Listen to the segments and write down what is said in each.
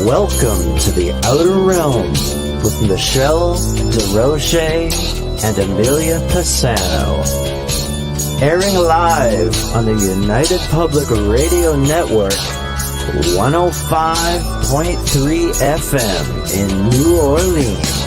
Welcome to the Outer Realm with Michelle, Desrochers, and Amelia Pisano. Airing live on the United Public Radio Network, 105.3 FM in New Orleans.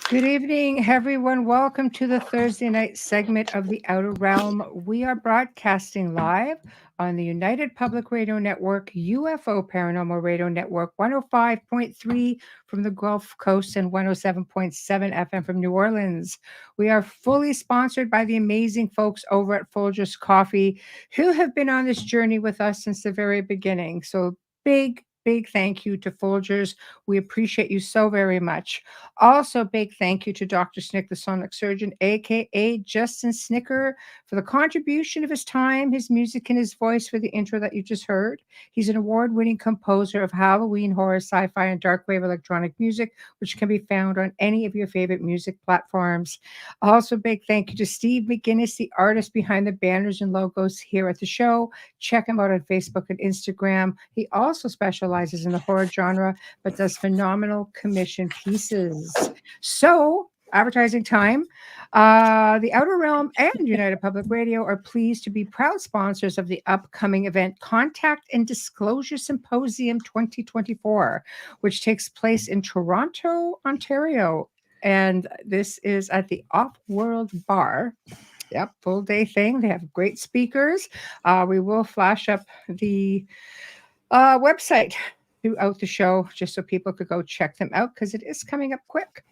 Good evening, everyone. Welcome to the Thursday night segment of the Outer Realm. We are broadcasting live on the United Public Radio Network, UFO Paranormal Radio Network, 105.3 from the Gulf Coast and 107.7 FM from New Orleans. We are fully sponsored by the amazing folks over at Folgers Coffee, who have been on this journey with us since the very beginning. So big thank you to Folgers. We appreciate you so very much. Also, big thank you to Dr. Snick, the sonic surgeon, aka Justin Snicker, for the contribution of his time, his music, and his voice for the intro that you just heard. He's an award-winning composer of Halloween, horror, sci-fi, and dark wave electronic music, which can be found on any of your favorite music platforms. Also, big thank you to Steve McGinnis, the artist behind the banners and logos here at the show. Check him out on Facebook and Instagram. He also specializes in the horror genre, but does phenomenal commission pieces. So, advertising time. The Outer Realm and United Public Radio are pleased to be proud sponsors of the upcoming event Contact and Disclosure Symposium 2024, which takes place in Toronto, Ontario. And this is at the Off-World Bar. Yep, full day thing. They have great speakers. We will flash up the website throughout the show just so people could go check them out because it is coming up quick.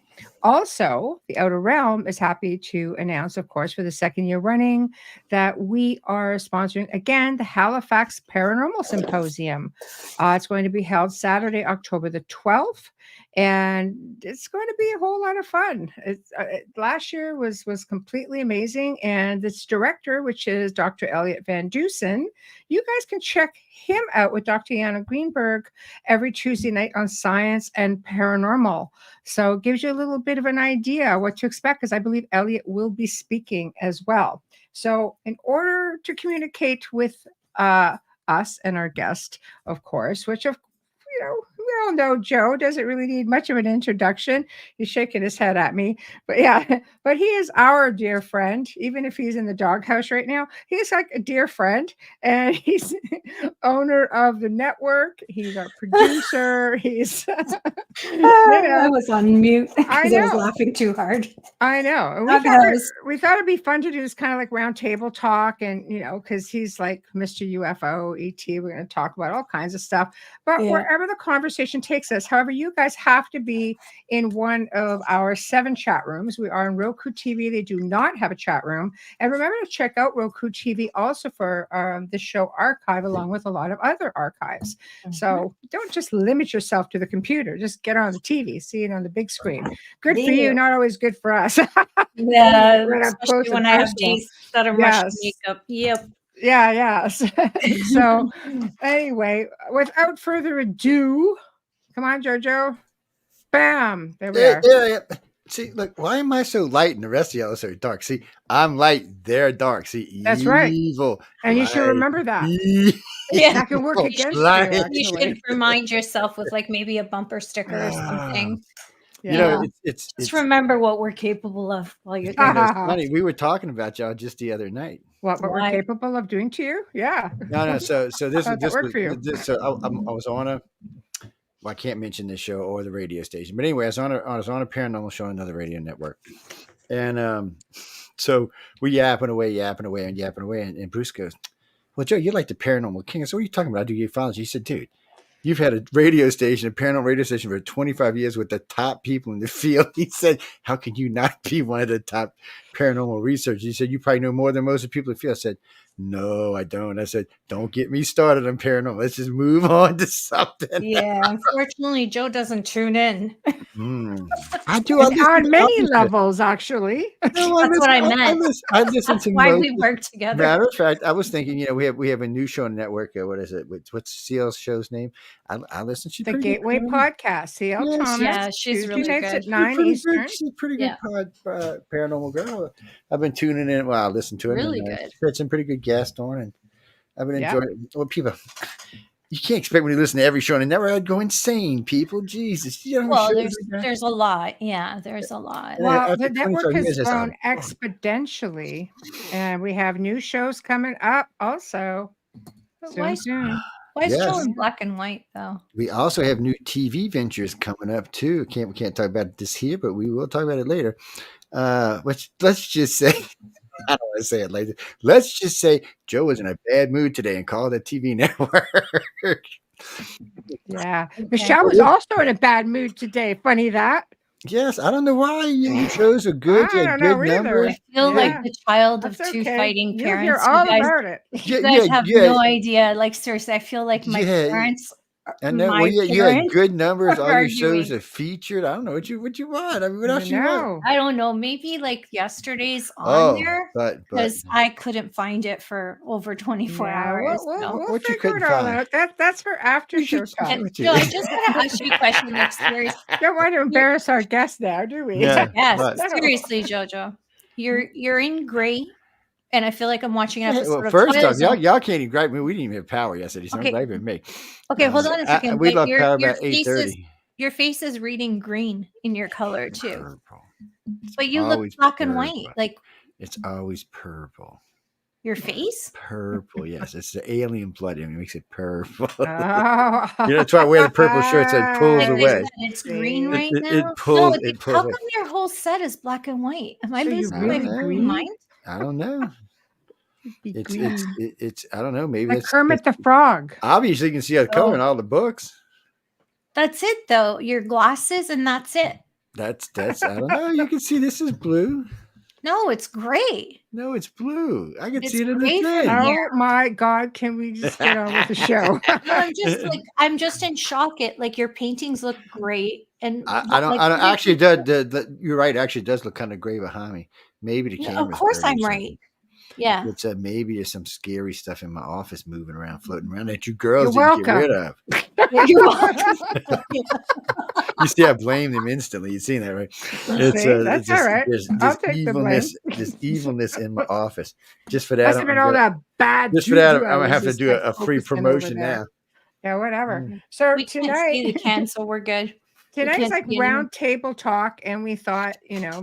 Also, the Outer Realm is happy to announce, of course, for the second year running, that we are sponsoring again the Halifax Paranormal Symposium. It's going to be held Saturday, October the 12th. And it's going to be a whole lot of fun. Last year was completely amazing. And its director, which is Dr. Elliot Van Dusen, you guys can check him out with Dr. Jana Greenberg every Tuesday night on Science and Paranormal. So it gives you a little bit of an idea what to expect, because I believe Elliot will be speaking as well. So in order to communicate with us and our guest, of course, which we all know Joe doesn't really need much of an introduction. He's shaking his head at me. But yeah, but he is our dear friend, even if he's in the doghouse right now. He's like a dear friend, and he's owner of the network. He's our producer. He's I was on mute because I was laughing too hard. I know. And we thought it'd be fun to do this kind of like round table talk, and because he's like Mr. UFO, ET. We're going to talk about all kinds of stuff. But wherever the conversation takes us, however, you guys have to be in one of our 7 chat rooms. We are on Roku TV. They do not have a chat room. And remember to check out Roku TV also for the show archive, along with a lot of other archives. Mm-hmm. So don't just limit yourself to the computer. Just get on the TV, see it on the big screen. Good for you, not always good for us. Yeah, especially when I have days that are much makeup. Yep. Yeah. So anyway, without further ado, come on, Jojo. Bam. There we are. Yeah. See, look, why am I so light and the rest of y'all are so dark? See, I'm light, they're dark. See, that's evil, right. And you should remember that. Yeah, that can work against you. Actually. You should remind yourself with like maybe a bumper sticker or something. Yeah. It's just remember what we're capable of while you're there. It's funny. We were talking about y'all just the other night. What we're capable of doing to you? Yeah. No. So this worked for you. So I was on a. Well, I can't mention this show or the radio station, but anyway, I was on a paranormal show on another radio network, and so we yapping away, and Bruce goes, "Well, Joe, you're like the paranormal king." I said, "What are you talking about? I do ufology." He said, "Dude, you've had a radio station, a paranormal radio station for 25 years with the top people in the field." He said, "How can you not be one of the top paranormal researchers?" He said, "You probably know more than most of the people in the field." I said, no, I don't. I said, don't get me started on paranormal. Let's just move on to something. Yeah, unfortunately, Joe doesn't tune in. I do. And on many levels, actually. No, That's what I meant. I listen That's to why most. we work together. Matter of fact, I was thinking, we have a new show on the network. What is it? What's CL's show's name? I listen to the Gateway Podcast. CL Thomas. Yeah, she's Tuesday really nights good. at 9 Eastern. She's a pretty good paranormal girl. I've been tuning in. Well, I listen to her. Really and, good. She had some pretty good guests on, and I've been enjoying it. Well, people, you can't expect me to listen to every show, and I never I'd go insane. People, Jesus. Well, there's a lot. Yeah, there's a lot. Well, the network has grown exponentially, and we have new shows coming up also. Why is Joe in black and white though? We also have new TV ventures coming up too. We can't talk about this here, but we will talk about it later. Let's just say, I don't want to say it like this. Let's just say Joe was in a bad mood today and called the TV network. Yeah, Michelle was also in a bad mood today. Funny that. Yes, I don't know why you shows are good. I don't know either. I feel like the child of two fighting You'll parents. hear all about it. You guys have no idea. Like seriously, I feel like my parents. I know. Well, you had good numbers. All your shows are featured. I don't know what you want. I mean, what else you want? I don't know. Maybe like yesterday's on there, because I couldn't find it for over 24 hours. We'll figure it all out. That's for after show time. No, I just want to ask you a question. Like seriously, don't want to embarrass our guests now, do we? Yeah, yes, seriously, JoJo, you're in gray. And I feel like I'm watching an episode of first off, y'all can't even gripe me. We didn't even have power yesterday. So don't gripe at me. Okay, hold on a second. We lost power about 8:30. Your face is reading green in your color too. Purple. But you look black and white. Like it's always purple. Your face? Purple, yes. It's the alien blood. It makes it purple. Oh. That's why I wear the purple shirts. It pulls away. It's green right now. It pulls. How come your whole set is black and white? Am I losing my green mind? I don't know. It's I don't know. Maybe like Kermit the Frog. Obviously, you can see the color in all the books. That's it, though. Your glasses, and that's it. That's. I don't know. You can see this is blue. No, it's gray. No, it's blue. I can see it in the thing. Oh my God! Can we just get on with the show? No, I'm just in shock. Your paintings look great, and I don't actually. You're right. Actually, it does look kind of gray behind me. Maybe the camera. Of course, I'm right. Yeah. It's maybe there's some scary stuff in my office moving around, floating around that you girls didn't get rid of. You're welcome. You see, I blame them instantly. You've seen that, right? That's all right. I'll take the blame. There's evilness in my office. Just for that, must have been all that bad. Just for that, I'm gonna have to do a free promotion now. Yeah, whatever. So we tonight, can't see the can, so we're good. Tonight's like round table talk, and we thought,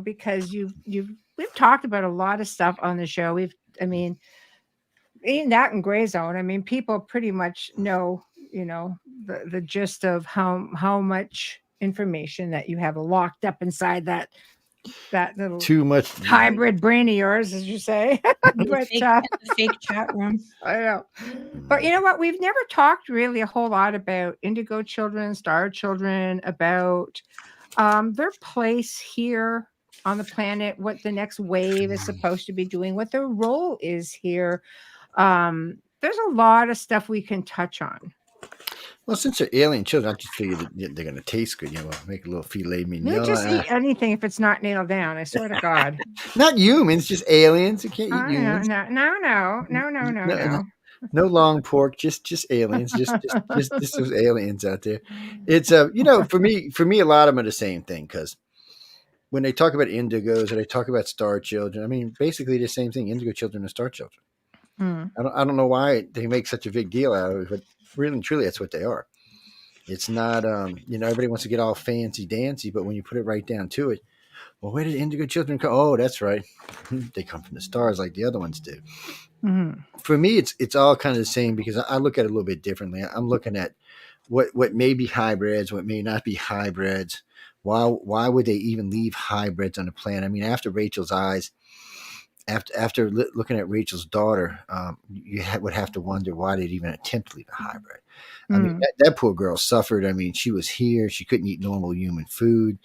because we've talked about a lot of stuff on the show. Even that in Gray Zone. People pretty much know, the gist of how much information that you have locked up inside that little too much hybrid brain of yours, as you say. But the fake chat room. I know. But you know what? We've never talked really a whole lot about Indigo Children, Star Children, about their place here on the planet, what the next wave is supposed to be doing, what their role is here. There's a lot of stuff we can touch on. Well, since they're alien children, I just figured that they're going to taste good. Make a little filet mignon. You just eat anything if it's not nailed down. I swear to God. Not humans, just aliens. You can't eat humans. No. No long pork, just aliens, just those aliens out there. It's for me, a lot of them are the same thing, because when they talk about indigos or they talk about star children, basically the same thing. Indigo children and star children. I don't know why they make such a big deal out of it, but really and truly, that's what they are. It's not, everybody wants to get all fancy dancy, but when you put it right down to it, well, where did indigo children come? Oh, that's right. They come from the stars like the other ones do. Mm-hmm. For me, it's all kind of the same, because I look at it a little bit differently. I'm looking at what may be hybrids, what may not be hybrids. Why would they even leave hybrids on the planet? After Rachel's eyes, after looking at Rachel's daughter, you would have to wonder why they'd even attempt to leave a hybrid. That poor girl suffered. She was here. She couldn't eat normal human food.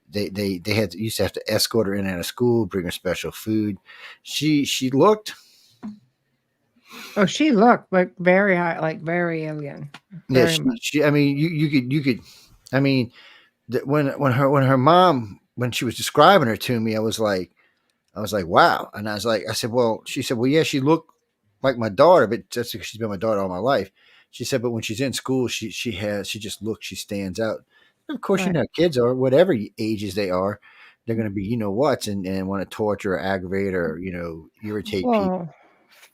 They used to have to escort her in and out of school, bring her special food. She looked Oh, she looked like very high, like very alien. Very much. I mean, you could. I mean, when her mom, when she was describing her to me, I was like, wow. And I said, well, she said, well, yeah, she looked like my daughter, but that's because she's been my daughter all my life. She said, but when she's in school, she just looks, she stands out. And of course, Right. you know, kids are whatever ages they are, they're going to be, you know, and want to torture or aggravate or, you know, irritate people. Well,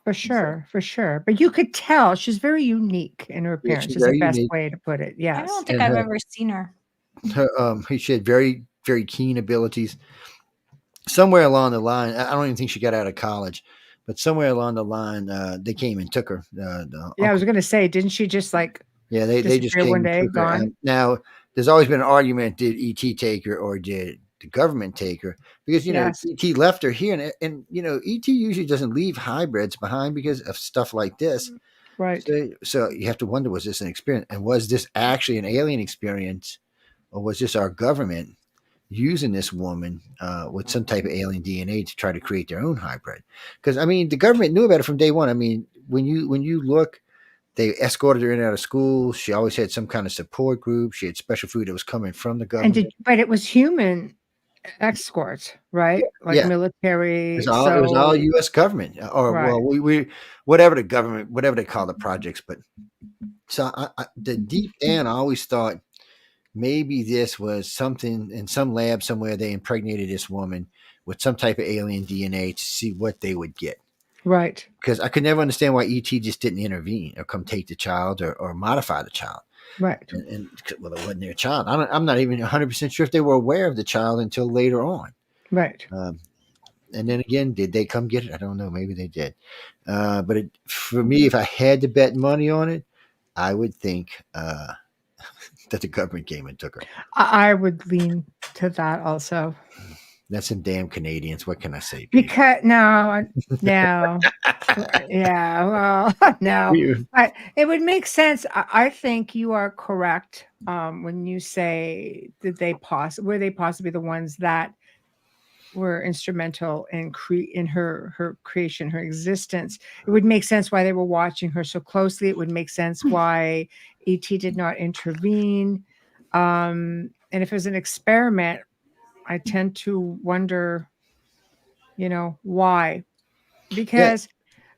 for sure. But you could tell she's very unique in her Yeah, appearance. she's Is the very best unique. way to put it. I Yes. don't think And I've ever seen her. she had very, very keen abilities. Somewhere along the line, I don't even think she got out of college, but somewhere along the line, they came and took her. Yeah, I was going to say, didn't she just like Yeah, they just disappear came one and day, took her. gone? Now, there's always been an argument: did ET take her, or did the government take her? Because you know, Yes. ET left her here, and you know, ET usually doesn't leave hybrids behind because of stuff like this. Right. So you have to wonder: was this an experience, and was this actually an alien experience, or was this our government using this woman with some type of alien DNA to try to create their own hybrid? Because I mean, the government knew about it from day one. I mean, when you look. They escorted her in and out of school. She always had some kind of support group. She had special food that was coming from the government. But it was human escorts, right? Like Yeah, military. it was all U.S. government, or Right. well, we whatever the government, whatever they call the projects. But so the deep down, I always thought maybe this was something in some lab somewhere. They impregnated this woman with some type of alien DNA to see what they would get. Right. Because I could never understand why ET just didn't intervene or come take the child or modify the child. Right. And well, it wasn't their child. I'm not even 100% sure if they were aware of the child until later on. Right. And then again, did they come get it? I don't know. Maybe they did. But for me, if I had to bet money on it, I would think that the government came and took her. I would lean to that also. That's some damn Canadians. What can I say? Because no, yeah, well, no, it would make sense. I think you are correct when you say that were they possibly the ones that were instrumental in her creation, her existence. It would make sense why they were watching her so closely. It would make sense why ET did not intervene. And if it was an experiment, I tend to wonder, you know, why? Because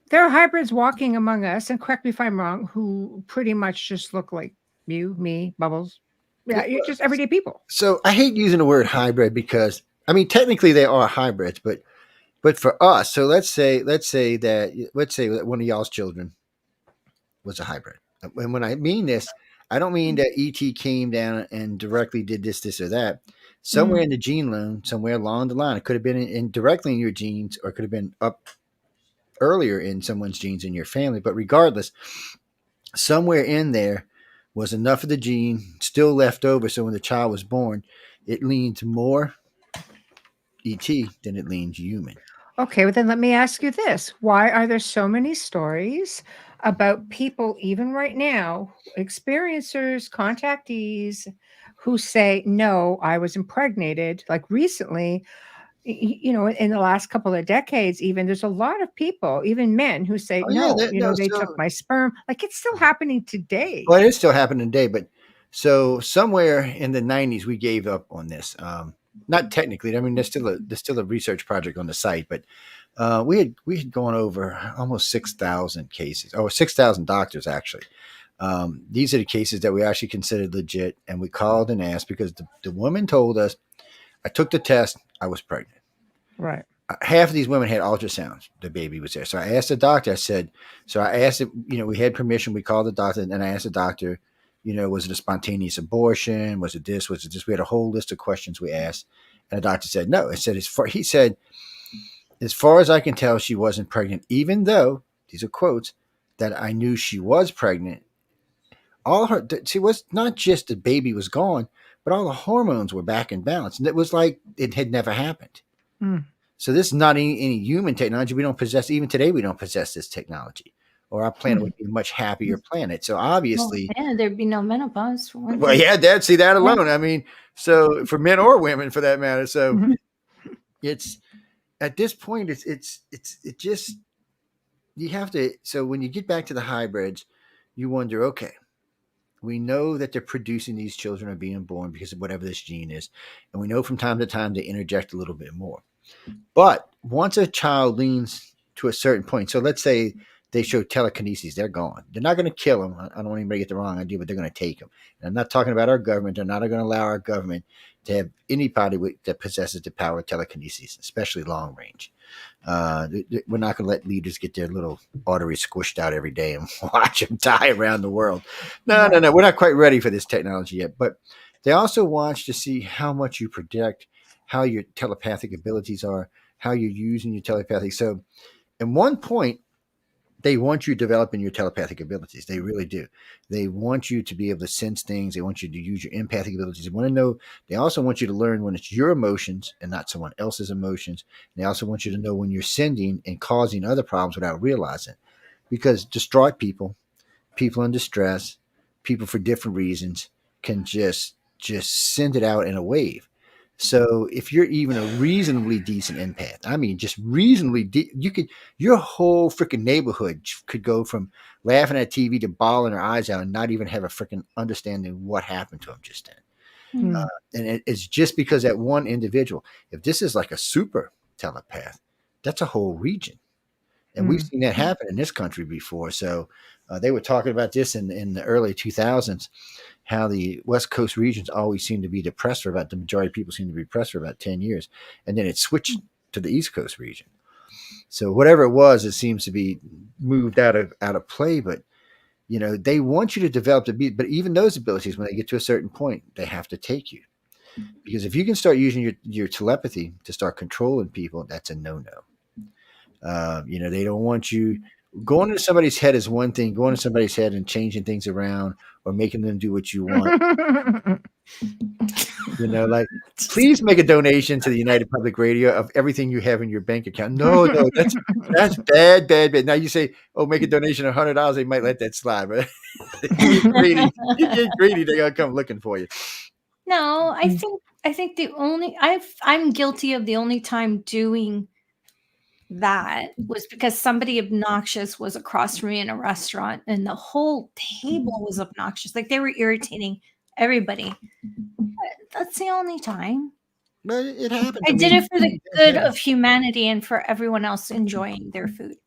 there are hybrids walking among us, and correct me if I'm wrong, who pretty much just look like you, me, Bubbles. Yeah, you're just everyday people. So I hate using the word hybrid because I mean technically they are hybrids, but for us, so let's say that one of y'all's children was a hybrid. And when I mean this, I don't mean that ET came down and directly did this or that. Somewhere in the gene loan, somewhere along the line, it could have been in directly in your genes, or it could have been up earlier in someone's genes in your family. But regardless, somewhere in there was enough of the gene still left over. So when the child was born, it leaned more ET than it leans human. Okay, well then let me ask you this. Why are there so many stories about people, even right now, experiencers, contactees, who say, no, I was impregnated, like recently, you know, in the last couple of decades, even there's a lot of people, even men, who say, they took my sperm. Like it's still happening today. Well, it is still happening today, but so somewhere in the 90s, we gave up on this. Not technically. I mean, there's still a research project on the site, but we had gone over almost 6,000 cases, or 6,000 doctors actually. These are the cases that we actually considered legit, and we called and asked because the woman told us, I took the test, I was pregnant. Right. Half of these women had ultrasounds. The baby was there. So I asked the doctor, I asked it, you know, we had permission. We called the doctor, and I asked the doctor, you know, was it a spontaneous abortion? Was it this? Was it this? We had a whole list of questions we asked. And the doctor said, no. He said, as far as I can tell, she wasn't pregnant, even though, these are quotes, that I knew she was pregnant. She was not just the baby was gone, but all the hormones were back in balance. And it was like it had never happened. So this is not any human technology. We don't possess, even today, we don't possess this technology, or our planet would be a much happier planet. So obviously, there'd be no menopause. Well, yeah, Dad, see that alone. I mean, so for men or women, for that matter. So it's at this point, it just you have to. So when you get back to the hybrids, you wonder, okay, we know that they're producing these children are being born because of whatever this gene is, and we know from time to time they interject a little bit more. But once a child leans to a certain point, so let's say they show telekinesis, they're gone. They're not going to kill them. I don't want anybody to get the wrong idea, but they're going to take them. And I'm not talking about our government. They're not going to allow our government to have anybody that possesses the power of telekinesis, especially long range. We're not going to let leaders get their little arteries squished out every day and watch them die around the world. No. We're not quite ready for this technology yet. But they also watch to see how much you project, how your telepathic abilities are, how you're using your telepathic. So at one point, they want you developing your telepathic abilities. They really do. They want you to be able to sense things. They want you to use your empathic abilities. They want to know. They also want you to learn when it's your emotions and not someone else's emotions. And they also want you to know when you're sending and causing other problems without realizing. Because distraught people, people in distress, people for different reasons can just send it out in a wave. So if you're even a reasonably decent empath, I mean, just reasonably, your whole freaking neighborhood could go from laughing at TV to bawling their eyes out and not even have a freaking understanding what happened to them just then. And it's just because that one individual, if this is like a super telepath, that's a whole region. And we've seen that happen in this country before. So they were talking about this in the early 2000s, how the West Coast regions always seem to be depressed for about, the majority of people seem to be depressed for about 10 years. And then it switched to the East Coast region. So whatever it was, it seems to be moved out of play. But, they want you to develop but even those abilities, when they get to a certain point, they have to take you. Because if you can start using your telepathy to start controlling people, that's a no-no. They don't want you going into somebody's head is one thing, going into somebody's head and changing things around or making them do what you want. Like, please make a donation to the United Public Radio of everything you have in your bank account. No, that's bad. Now you say, oh, make a donation of $100. They might let that slide, but you get greedy, they're gonna come looking for you. No, I think I'm guilty of the only time doing that was because somebody obnoxious was across from me in a restaurant and the whole table was obnoxious. Like they were irritating everybody. That's the only time. But it happened. I did it for the good of humanity and for everyone else enjoying their food.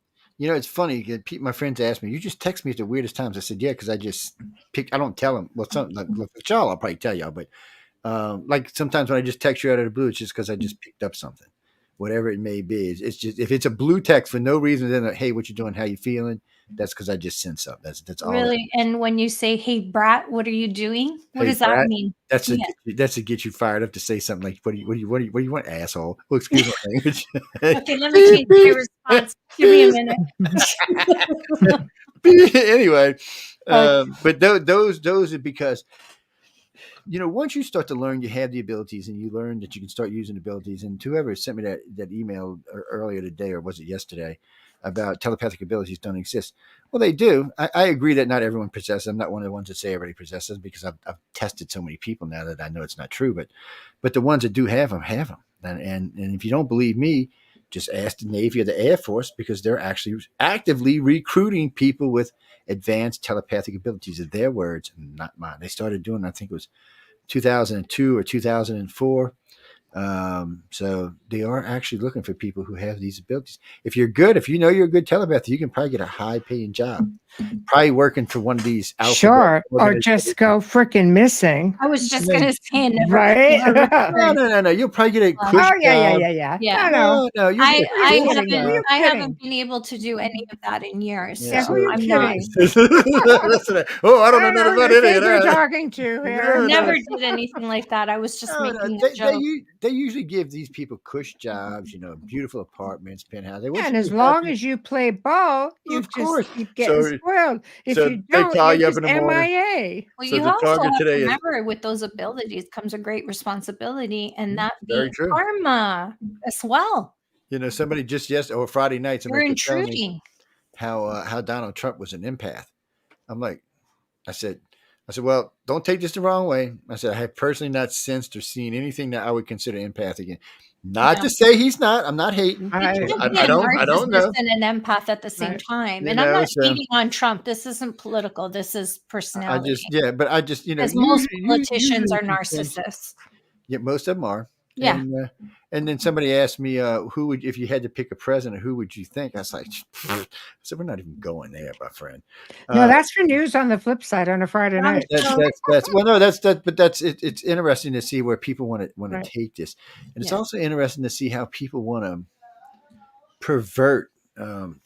It's funny. My friends ask me, you just text me at the weirdest times. I said, yeah, because I just I don't tell them. Well, something like y'all, I'll probably tell y'all. But like sometimes when I just text you out of the blue, it's just because I just picked up something. Whatever it may be, it's just if it's a blue text for no reason, then hey, what you doing? How you feeling? That's because I just sent something. That's all. Really. And when you say, "Hey, brat, what are you doing?" What does that mean? That's to get you fired up to say something like, "What do you want, asshole?" Well, excuse my language. Okay, let me change my response. Give me a minute. Anyway, but those are because. Once you start to learn you have the abilities and you learn that you can start using abilities, and whoever sent me that email earlier today, or was it yesterday, about telepathic abilities don't exist. Well, they do. I agree that not everyone possesses them. I'm not one of the ones that say everybody possesses them because I've tested so many people now that I know it's not true. But the ones that do have them. And if you don't believe me, just ask the Navy or the Air Force, because they're actually actively recruiting people with advanced telepathic abilities. Of their words, not mine. They started doing, I think it was 2002 or 2004. So they are actually looking for people who have these abilities. If you're good, if you're a good telepath, you can probably get a high paying job, probably working for one of these. Sure. Or just go freaking missing. I was just going to say, never. Right? No. You'll probably get a cush job. Yeah. No. I haven't been able to do any of that in years. Yeah, So I'm not. I don't know nothing about any of that. You're talking to here. Never did anything like that. I was just making a joke. They usually give these people cush jobs, beautiful apartments, penthouse. And as long as you play ball, you just keep getting spoiled. If you don't, call you you're up in just the morning. MIA. Well, you also have to remember, with those abilities comes a great responsibility, and that being karma as well. Somebody just or Friday night, you're intruding. How Donald Trump was an empath. I'm like, I said, well, don't take this the wrong way. I said, I have personally not sensed or seen anything that I would consider empathic. Not Yeah. to say he's not. I'm not hating. You I- can't be I a don't know. narcissist and an empath at the same Right. time. You And I'm know, not so hating on Trump. This isn't political. This is I personality. just, yeah, but I just, Because most usually politicians are if you think- narcissists. yeah, most of them are. Yeah. And then somebody asked me, who would, if you had to pick a president, who would you think? I was like, so we're not even going there, my friend. No, that's for news on the flip side on a Friday night. That's well, no, that's but that's it, it's interesting to see where people want to Right. take this, and it's Yeah. also interesting to see how people want to pervert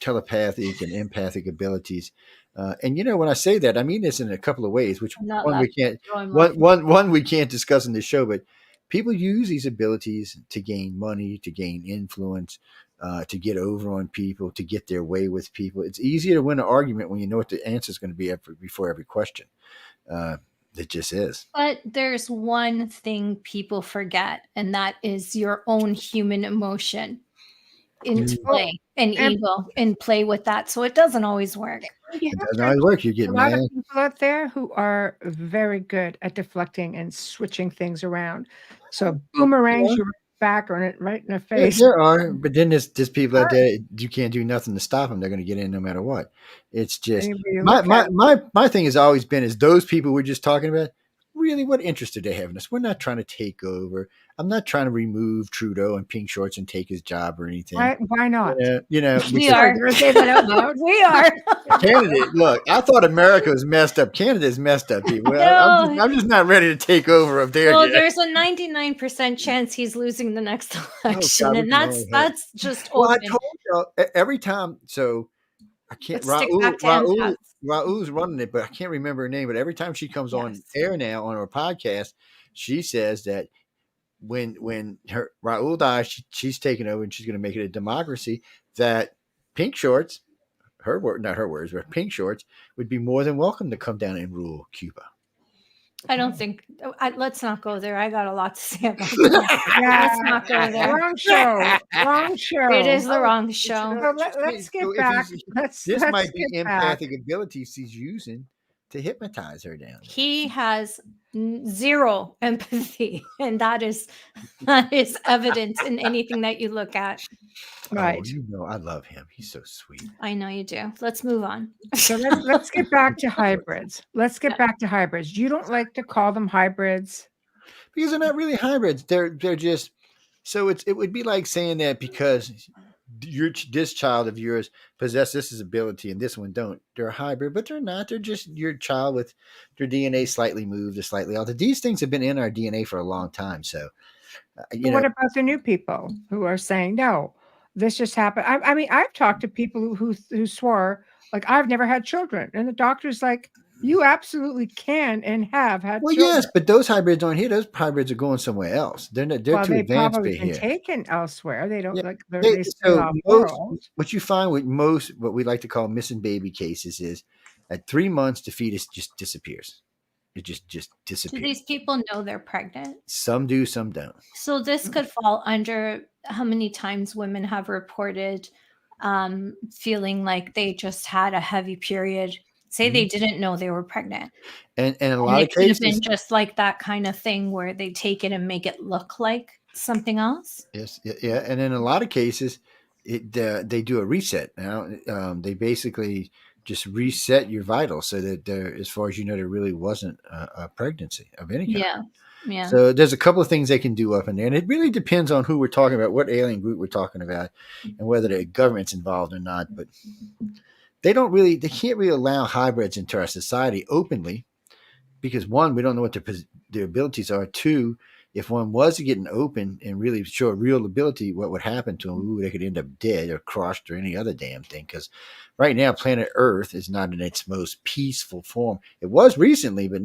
telepathic and empathic abilities. And when I say that, I mean this in a couple of ways. Which I'm not one we laughing. can't I'm one we can't discuss in this show, but people use these abilities to gain money, to gain influence, to get over on people, to get their way with people. It's easier to win an argument when you know what the answer is going to be before every question. It just is. But there's one thing people forget, and that is your own human emotion into play and and- ego and play with that. So it doesn't always work. You It have doesn't to always work. You a get lot mad. of people out there who are very good at deflecting and switching things around. So boomerangs you back or right in the face. There are, but then there's people out there you can't do nothing to stop them. They're going to get in no matter what. It's just Anybody you my look my, at. my thing has always been is those people we're just talking about. Really, what interest do they have in us? We're not trying to take over. I'm not trying to remove Trudeau in pink shorts and take his job or anything. Why not? We because are. Did I say that out loud? We are. Canada. Look, I thought America was messed up. Canada's messed up, people. No. I'm just not ready to take over up there Well, yet. there's a 99% chance he's losing the next election, we and can only hope. that's just Well, I open. told you every time. So I can't. Let's stick back to empaths. Raul's running it, but I can't remember her name. But every time she comes on Yes. air now on her podcast, she says that when Raul dies, she's taking over and she's going to make it a democracy. That pink shorts, not her words, but pink shorts would be more than welcome to come down and rule Cuba. I don't think. Let's not go there. I got a lot to say about that. Let's not go there. Wrong show. Wrong show. It is the wrong show. So let's get back. This let's might be get back. empathic abilities he's using to hypnotize her down. He has zero empathy, and that is evident in anything that you look at. Right. Oh, I love him. He's so sweet. I know you do. Let's move on. So let's get back to hybrids. Let's get back to hybrids. You don't like to call them hybrids Because they're not really hybrids. They're just so it would be like saying that because this child of yours possesses this ability and this one don't. They're a hybrid, but they're not. They're just your child with their DNA slightly moved or slightly altered. These things have been in our DNA for a long time. So what about the new people who are saying no? This just happened. I mean, I've talked to people who swore like I've never had children, and the doctor's like, you absolutely can and have had. Well, children. yes, but those hybrids aren't here. Those hybrids are going somewhere else. They're not. They're too they advanced for probably been here. taken elsewhere. They don't like. They So still off world. what you find with most what we like to call missing baby cases is at 3 months the fetus just disappears. It just Do disappears. these people know they're pregnant? Some do, some don't. So this could fall under how many times women have reported feeling like they just had a heavy period. Say they didn't know they were pregnant. And in a lot of It could have cases, been just like that kind of thing where they take it and make it look like something else. yes, yeah, and in a lot of cases, they do a reset. Now, they basically just reset your vitals so that as far as you know, there really wasn't a pregnancy of any kind. Yeah. Yeah. So there's a couple of things they can do up in there, and it really depends on who we're talking about, what alien group we're talking about, and whether the government's involved or not. But they can't really allow hybrids into our society openly because one, we don't know what their abilities are. Two, if one was to get an open and really show a real ability, what would happen to them? Ooh, they could end up dead or crushed or any other damn thing. Because right now, planet Earth is not in its most peaceful form. It was recently, but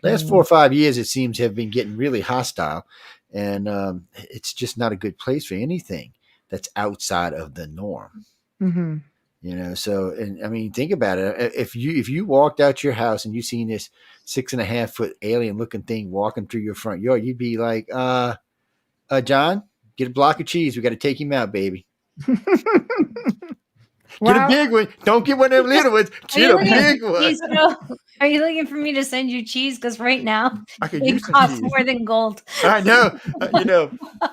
last 4 or 5 years, it seems to have been getting really hostile. And it's just not a good place for anything that's outside of the norm. Mm-hmm. So, and I mean, think about it. If you walked out your house and you seen this 6.5 foot alien looking thing walking through your front yard, you'd be like, John, get a block of cheese. We got to take him out, baby. Get a big one. Don't get one of them little ones. Get a big one. Are you looking for me to send you cheese? Because right now I could it use some costs cheese. more than gold. I know.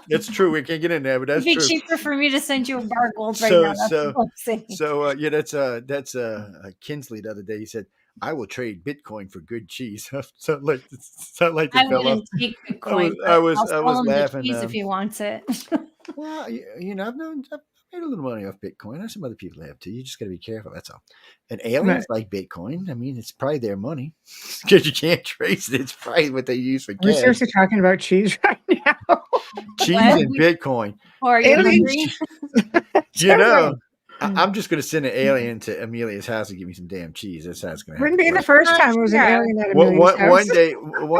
It's true. We can't get in there, but that's It'd be true. cheaper for me to send you a bar of gold right So, now. That's so, what I'm saying. yeah, that's Kinsley the other day. He said, "I will trade Bitcoin for good cheese." sound like the I fellow. wouldn't take Bitcoin, I but was I'll sell him the laughing. cheese if he wants it. Well, I've made a little money off Bitcoin. Some other people have too. You just got to be careful. That's all. And aliens like Bitcoin. I mean, it's probably their money because you can't trace it. It's probably what they use for We're cash. seriously talking about cheese right now. Cheese and Bitcoin. Or are you hungry? You know, I'm just going to send an alien to Amelia's house to give me some damn cheese. That's how it's going to happen. Wouldn't be the first time it was an alien at Amelia's house. One day,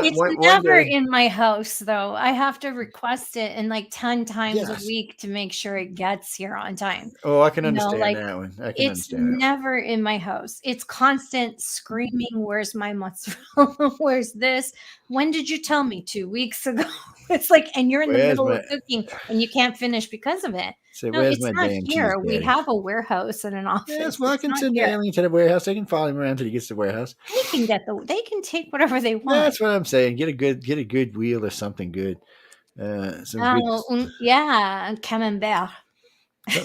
It's never in my house, though. I have to request it in like 10 times a week to make sure it gets here on time. Oh, I can understand that one. It's never in my house. It's constant screaming, where's my mozzarella? Where's this? When did you tell me? 2 weeks ago. It's like, and you're in the middle of cooking and you can't finish because of it. So no, it's not here. We have a warehouse and an office. Yes, well, I can send the alien to the warehouse. They can follow him around until he gets to the warehouse. They can take whatever they want. That's what I'm saying. Get a good wheel or something good. Camembert.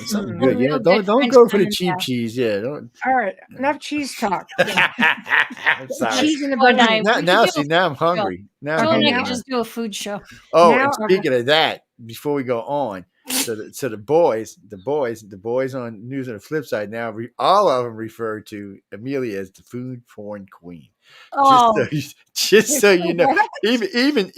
Something good. Yeah, don't go for the cheap cheese. Yeah. Don't. All right, enough cheese talk. Cheese in the now I'm hungry. Now Joe and I could just do a food show. Oh, and speaking of that, before we go on, so the boys on News on the Flip Side now, all of them refer to Amelia as the food porn queen. Oh, just so you know, even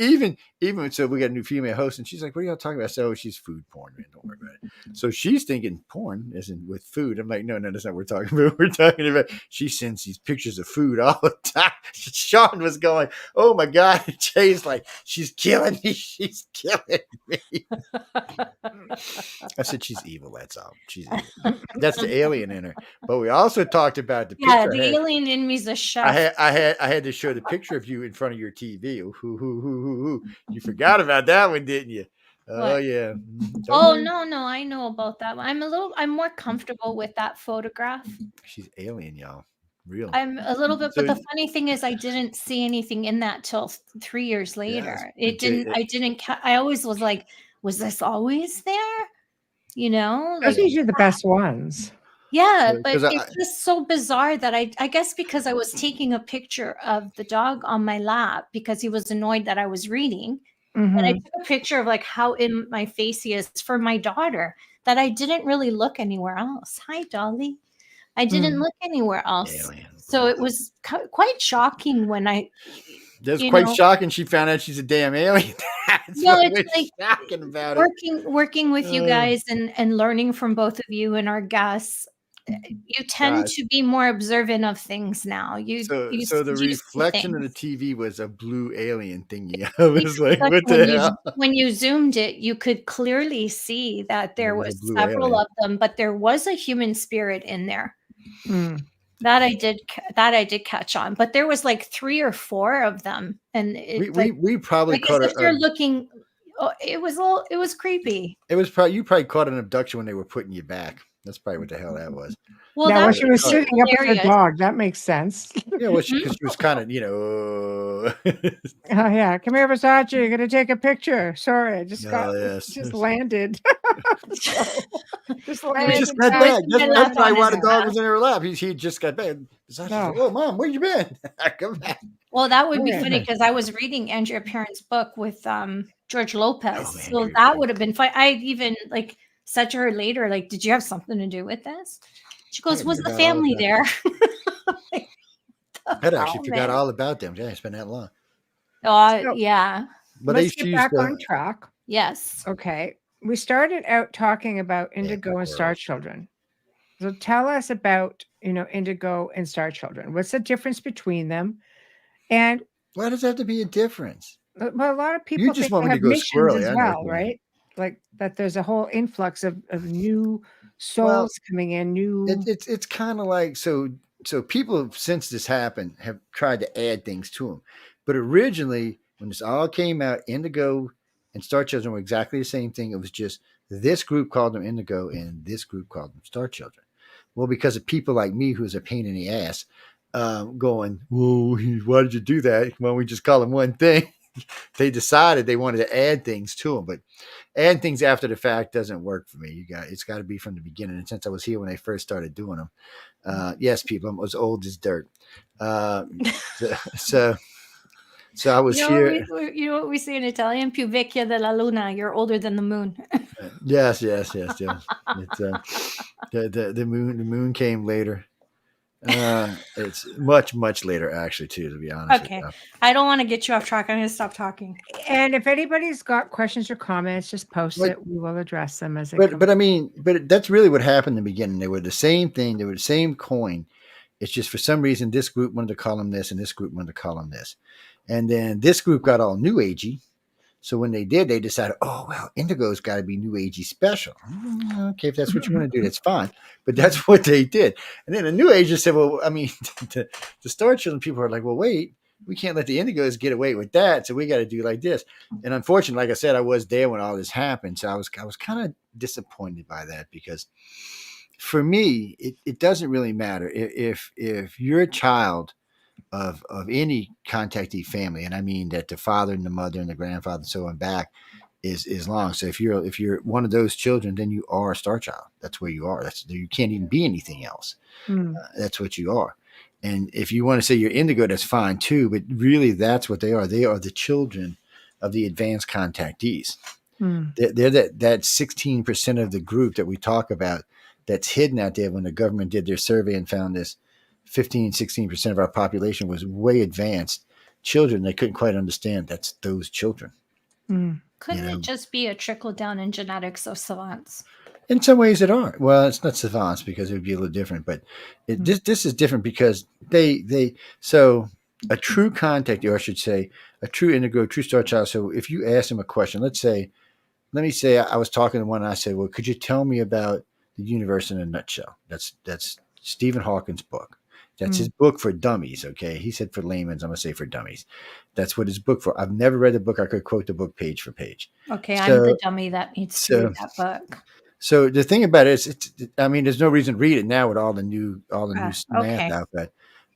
so, we got a new female host, and she's like, "What are y'all talking about?" So she's food porn, man. Don't worry about it. So she's thinking porn isn't with food. I'm like, no, that's not what we're talking about. We're talking about she sends these pictures of food all the time. Sean was going, "Oh my god!" Jay's like, "She's killing me. She's killing me." I said, "She's evil. That's all. She's evil." That's the alien in her. But we also talked about the picture. Yeah, the alien in me's a chef. I had to show the picture of you in front of your TV. You forgot about that one, didn't you? Oh yeah. No, I know about that one. I'm more comfortable with that photograph. She's alien, y'all. Real. I'm a little bit, but the funny thing is I didn't see anything in that till 3 years later. I always was like, was this always there? You know? Those are usually the best ones. Yeah, but it's just so bizarre that I guess because I was taking a picture of the dog on my lap because he was annoyed that I was reading. Mm-hmm. And I took a picture of like how in my face he is for my daughter that I didn't really look anywhere else. Hi, Dolly. I didn't look anywhere else. Alien. So it was quite shocking when That's quite shocking. She found out she's a damn alien. No, it's like shocking about working with you guys and learning from both of you and our guests. You tend to be more observant of things now. So the reflection of the TV was a blue alien thingy. I was like, what the hell? When you zoomed it, you could clearly see that there was several of them, but there was a human spirit in there. Mm. That I did catch on, but there was like 3 or 4 of them, and we probably caught it. If you're looking, it was creepy. It was probably you caught an abduction when they were putting you back. That's probably what the hell that was. Well, when she was sitting up with her dog, that makes sense. Yeah, because she was kind of, oh yeah, come here, Versace. You're gonna take a picture. Sorry, I just landed. Just landed. Just got back. That's probably why the dog was in her lap. He just got back. Like, oh, Mom, where you been? Come back. Well, that would be funny because I was reading Andrea Perron's book with George Lopez, so that would have been fun. I even said to her later, like, did you have something to do with this? She goes, was the family there? I'd actually forgot all about them. Yeah, it's been that long. Yeah. But let's get back on track. Yes. Okay. We started out talking about Indigo and Star Children. So tell us about, Indigo and Star Children. What's the difference between them? And why does there have to be a difference? Well, a lot of people think they have missions as well, right? Like that there's a whole influx of new souls coming in. It's kind of like so people since this happened have tried to add things to them, but originally when this all came out, Indigo and Star Children were exactly the same thing. It was just this group called them Indigo and this group called them Star Children. Well, because of people like me who's a pain in the ass, going, "Whoa, why did you do that? Why don't we just call them one thing?" They decided they wanted to add things to them, but adding things after the fact doesn't work for me. It's got to be from the beginning. And since I was here when they first started doing them, yes, people, I'm as old as dirt. So, so, so I was here. You know what we say in Italian? Più vecchia della luna. You're older than the moon. Yes. It's, the moon came later. It's much later, actually, too, to be honest. Okay. I don't want to get you off track. I'm going to stop talking. And if anybody's got questions or comments, just post it. We will address them as it comes. But that's really what happened in the beginning. They were the same thing. They were the same coin. It's just for some reason this group wanted to call them this and this group wanted to call them this. And then this group got all new agey. So when they did, they decided, oh, well, Indigo's got to be new agey special. Okay, if that's what you want to do, that's fine. But that's what they did. And then the new agers said, well, I mean, the Star Children people are like, well, wait, we can't let the Indigos get away with that. So we got to do like this. And unfortunately, like I said, I was there when all this happened. So I was kind of disappointed by that because for me, it doesn't really matter. If you're a child of any contactee family, and I mean that the father and the mother and the grandfather and so on back is long. So if you're one of those children, then you are a star child. That's where you are. You can't even be anything else. That's what you are. And if you want to say you're indigo, that's fine too. But really, that's what they are. They are the children of the advanced contactees. They're that 16% of the group that we talk about that's hidden out there when the government did their survey and found this 16% of our population was way advanced children. They couldn't quite understand that's those children. Couldn't it just be a trickle down in genetics of savants? In some ways it are. Well, it's not savants because it would be a little different, but this is different because so a true contact, or I should say a true indigo, true star child. So if you ask them a question, let me say I was talking to one and I said, well, could you tell me about the universe in a nutshell? That's Stephen Hawking's book. That's his book for dummies. Okay. He said for layman's, I'm going to say for dummies. That's what his book for. I've never read the book. I could quote the book page for page. Okay. I'm the dummy that needs to read that book. So the thing about it is, I mean, there's no reason to read it now with all the new math out there.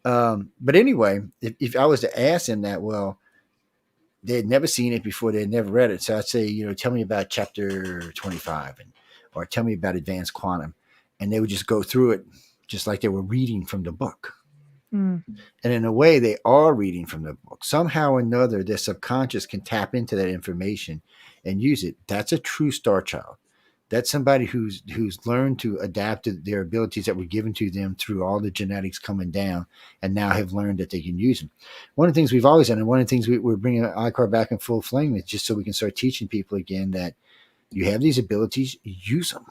But anyway, if I was to ask them that, well, they had never seen it before. They had never read it. So I'd say, tell me about chapter 25 or tell me about advanced quantum. And they would just go through it just like they were reading from the book. And in a way, they are reading from the book. Somehow or another, their subconscious can tap into that information and use it. That's a true star child. That's somebody who's learned to adapt to their abilities that were given to them through all the genetics coming down and now have learned that they can use them. One of the things we've always done, and one of the things we're bringing ICAR back in full flame is just so we can start teaching people again that you have these abilities, use them.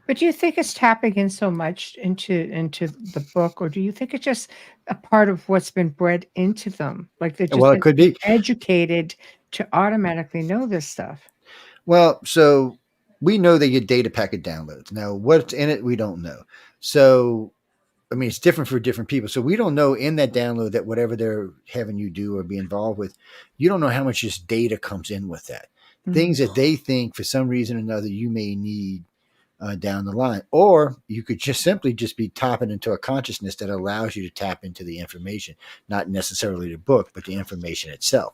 But do you think it's tapping in so much into the book, or do you think it's just a part of what's been bred into them? Like they're just it could be educated to automatically know this stuff. Well, so we know they get data packet downloads. Now, what's in it, we don't know. So, I mean, it's different for different people. So we don't know in that download that whatever they're having you do or be involved with, you don't know how much just data comes in with that. Things that they think for some reason or another you may need down the line. Or you could just simply be tapping into a consciousness that allows you to tap into the information, not necessarily the book, but the information itself.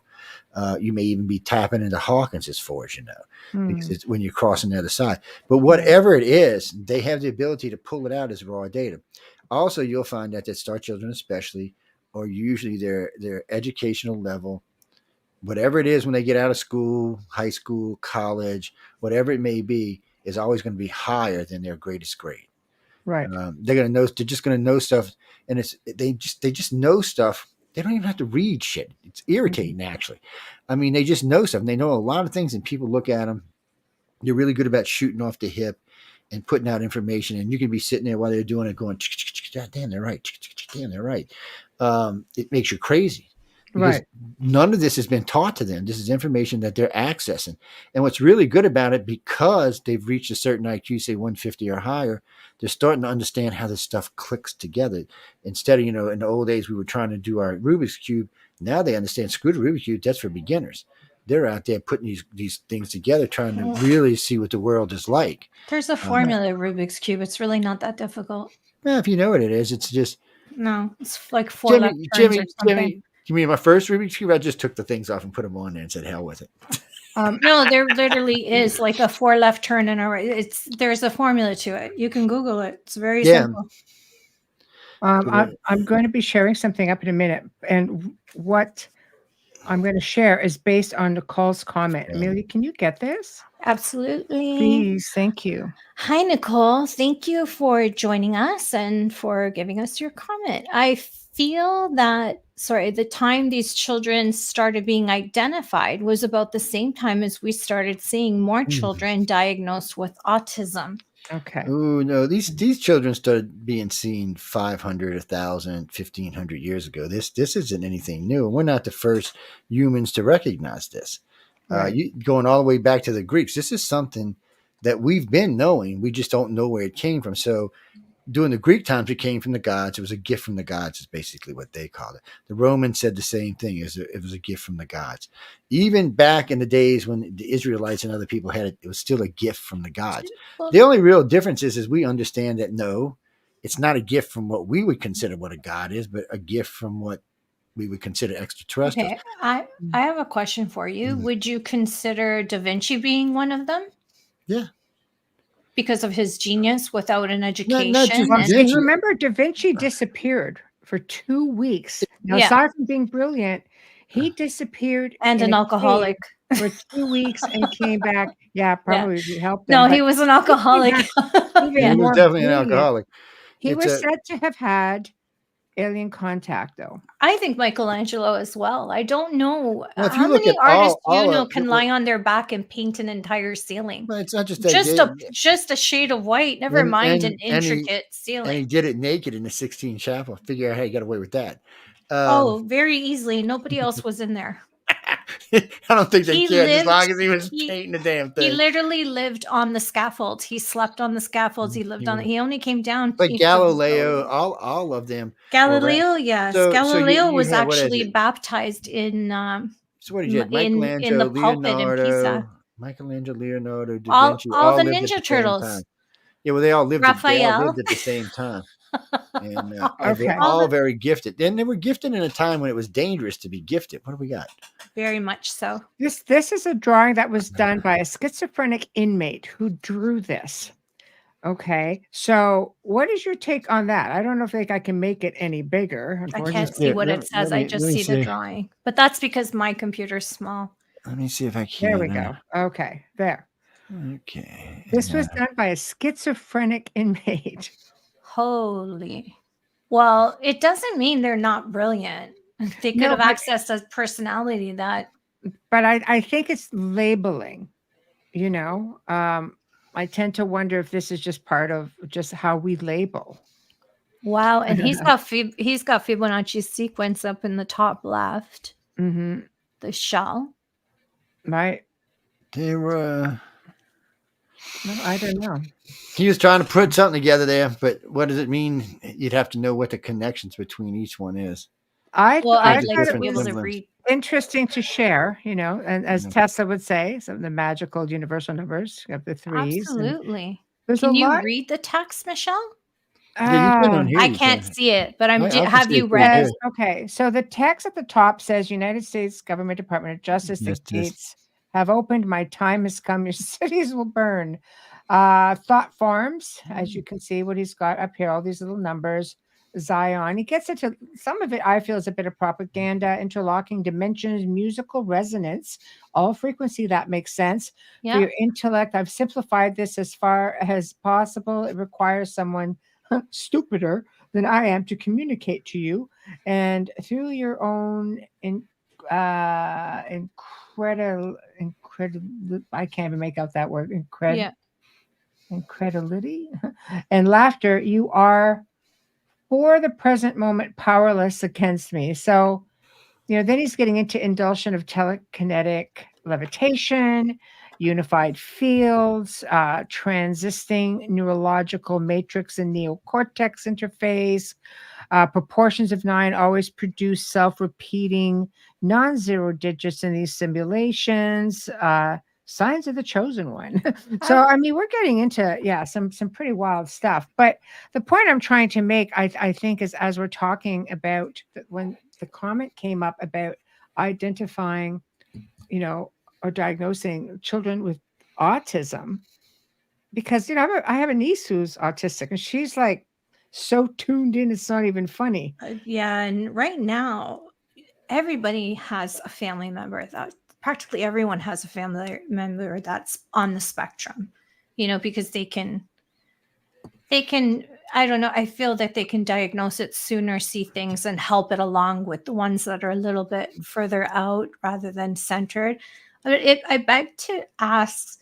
You may even be tapping into Hawkins as far as you know, because it's when you're crossing the other side. But whatever it is, they have the ability to pull it out as raw data. Also, you'll find that star children especially are usually their educational level, whatever it is when they get out of school, high school, college, whatever it may be, is always going to be higher than their greatest grade. Right. They're going to know. They're just going to know stuff, and they just know stuff. They don't even have to read shit. It's irritating, actually. I mean, they just know stuff. And they know a lot of things, and people look at them. They're really good about shooting off the hip and putting out information. And you can be sitting there while they're doing it, going, "Damn, they're right. Damn, they're right." It makes you crazy. Because none of this has been taught to them. This is information that they're accessing. And what's really good about it, because they've reached a certain IQ, say 150 or higher, they're starting to understand how this stuff clicks together. Instead of, in the old days, we were trying to do our Rubik's Cube. Now they understand, screw the Rubik's Cube, that's for beginners. They're out there putting these things together, trying to really see what the world is like. There's a formula Rubik's Cube. It's really not that difficult. Well, if you know what it is, it's just... No, it's like 4 left turns or something. You mean my first Rubik's Cube? I just took the things off and put them on there and said, hell with it. No, there literally is like a 4 left turn and a right. There's a formula to it. You can Google it. It's very simple. I'm going to be sharing something up in a minute, and what I'm going to share is based on Nicole's comment. Amelia, can you get this? Absolutely. Please, thank you. Hi, Nicole. Thank you for joining us and for giving us your comment. I feel that, the time these children started being identified was about the same time as we started seeing more children diagnosed with autism. Okay. Oh, no. These children started being seen 500, 1,000, 1,500 years ago. This isn't anything new. We're not the first humans to recognize this. Right. Going all the way back to the Greeks, this is something that we've been knowing. We just don't know where it came from. So during the Greek times, it came from the gods. It was a gift from the gods is basically what they called it. The Romans said the same thing. It was a gift from the gods. Even back in the days when the Israelites and other people had it, it was still a gift from the gods. The only real difference is we understand that, no, it's not a gift from what we would consider what a god is, but a gift from what we would consider extraterrestrial. Okay, I have a question for you. Would you consider Da Vinci being one of them? Yeah. Because of his genius without an education. Not just Well, Da Vinci. remember, Da Vinci disappeared for 2 weeks. Now, Yeah. aside from being brilliant, he disappeared And in an a alcoholic. cave for 2 weeks and came back. Yeah, probably helped him. No, but he was an alcoholic. even He was more definitely an brilliant. alcoholic. He was said to have had alien contact, though. I think Michelangelo as well. I don't know Well, if you how look many at artists all can lie on their back and paint an entire ceiling. Well, it's not just that. Just a shade of white. Never mind an intricate ceiling. And he did it naked in the Sistine Chapel. Figure out how he got away with that. Very easily. Nobody else was in there. I don't think they cared as long as he was painting the damn thing. He literally lived on the scaffold. He slept on the scaffolds. He lived on it. He only came down. But Galileo, all of them. Galileo, yes. So Galileo was had, actually baptized in. So what did you have? Michelangelo, in the pulpit in Pisa. Michelangelo, Leonardo, Da Vinci, all the lived Ninja at the Turtles. same time. Yeah, well, they all lived. Raphael. They all lived at the same time, and Okay. they're all very gifted. Then they were gifted in a time when it was dangerous to be gifted. What do we got? Very much so. This is a drawing that was done by a schizophrenic inmate who drew this. Okay, so what is your take on that? I don't know if I can make it any bigger. I can't see what it says. I just see the drawing. But that's because my computer's small. Let me see if I can. There we go. Okay, there. Okay. This was done by a schizophrenic inmate. Holy. Well, it doesn't mean they're not brilliant. They could have accessed a personality that. But I think it's labeling, you know. I tend to wonder if this is just part of just how we label. Wow, and he's got Fibonacci sequence up in the top left. Mm-hmm. The shell. Right. They were. No, I don't know. He was trying to put something together there, but what does it mean? You'd have to know what the connections between each one is. I'd like to be able to read. Interesting to share, you know, and as Tesla would say, some of the magical universal numbers of the threes. Absolutely. Can you read the text, Michelle? I can't see it, but have you read? Okay, so the text at the top says United States Government Department of Justice, the gates have opened, my time has come, your cities will burn. Thought Farms, as you can see what he's got up here, all these little numbers. Zion, he gets into some of it. I feel is a bit of propaganda, interlocking dimensions, musical resonance, all frequency. That makes sense. Yeah. For your intellect, I've simplified this as far as possible. It requires someone stupider than I am to communicate to you, and through your own incredible. I can't even make out that word. Incredulity and laughter. You are, for the present moment, powerless against me. So, you know, then he's getting into indulgence of telekinetic levitation, unified fields, transisting neurological matrix and neocortex interface, proportions of 9 always produce self-repeating non-zero digits in these simulations, signs of the chosen one. So, I mean, we're getting into, some pretty wild stuff. But the point I'm trying to make, I think, is as we're talking about when the comment came up about identifying, or diagnosing children with autism, because, I have a niece who's autistic and she's like so tuned in, it's not even funny. Yeah, and right now, everybody has a family member that practically everyone has a family member that's on the spectrum, because they can, I don't know, I feel that they can diagnose it sooner, see things, and help it along with the ones that are a little bit further out rather than centered. But I beg to ask,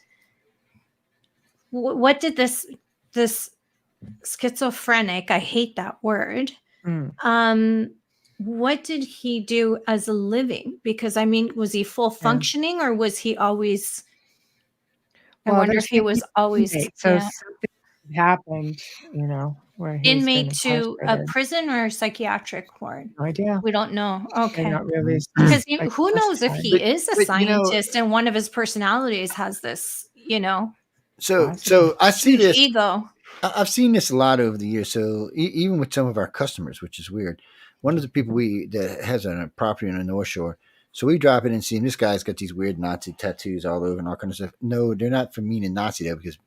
what did this schizophrenic, I hate that word, Mm. what did he do as a living? Because, I mean, was he full functioning or was he always, I Well, wonder they're if he saying was he's always, inmate, so something happened, where he's been inmate to a incarcerated. prison or a psychiatric ward? No idea. We don't know. They're Okay. not really Because like who knows if specified. he is a But scientist and one of his personalities has this, Possibly. I see huge this. ego. I've seen this a lot over the years. So even with some of our customers, which is weird, one of the people that has a property on the North Shore. So we drop in and see him. This guy's got these weird Nazi tattoos all over and all kind of stuff. No, they're not from meaning Nazi though, because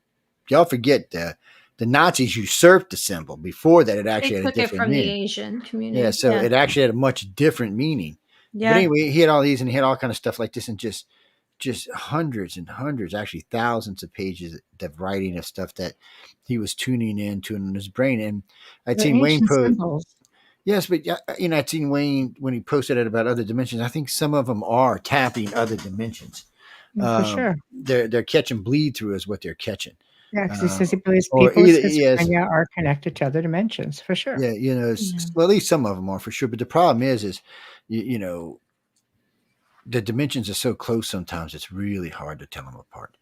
y'all forget the Nazis usurped the symbol. Before that, it They actually had a took it different from the meaning. Asian community. Yeah, so it actually had a much different meaning. But Yeah. anyway, he had all these and he had all kind of stuff like this and just hundreds and hundreds, actually thousands of pages of writing of stuff that he was tuning into in his brain. And I'd They're seen Wayne ancient post. symbols. Yes, but I'd seen Wayne when he posted it about other dimensions. I think some of them are tapping other dimensions. For sure. They're catching bleed through is what they're catching. Yeah, because he says he believes Or people with either schizophrenia are connected to other dimensions, for sure. yeah, well, at least some of them are for sure. But the problem is the dimensions are so close. Sometimes it's really hard to tell them apart.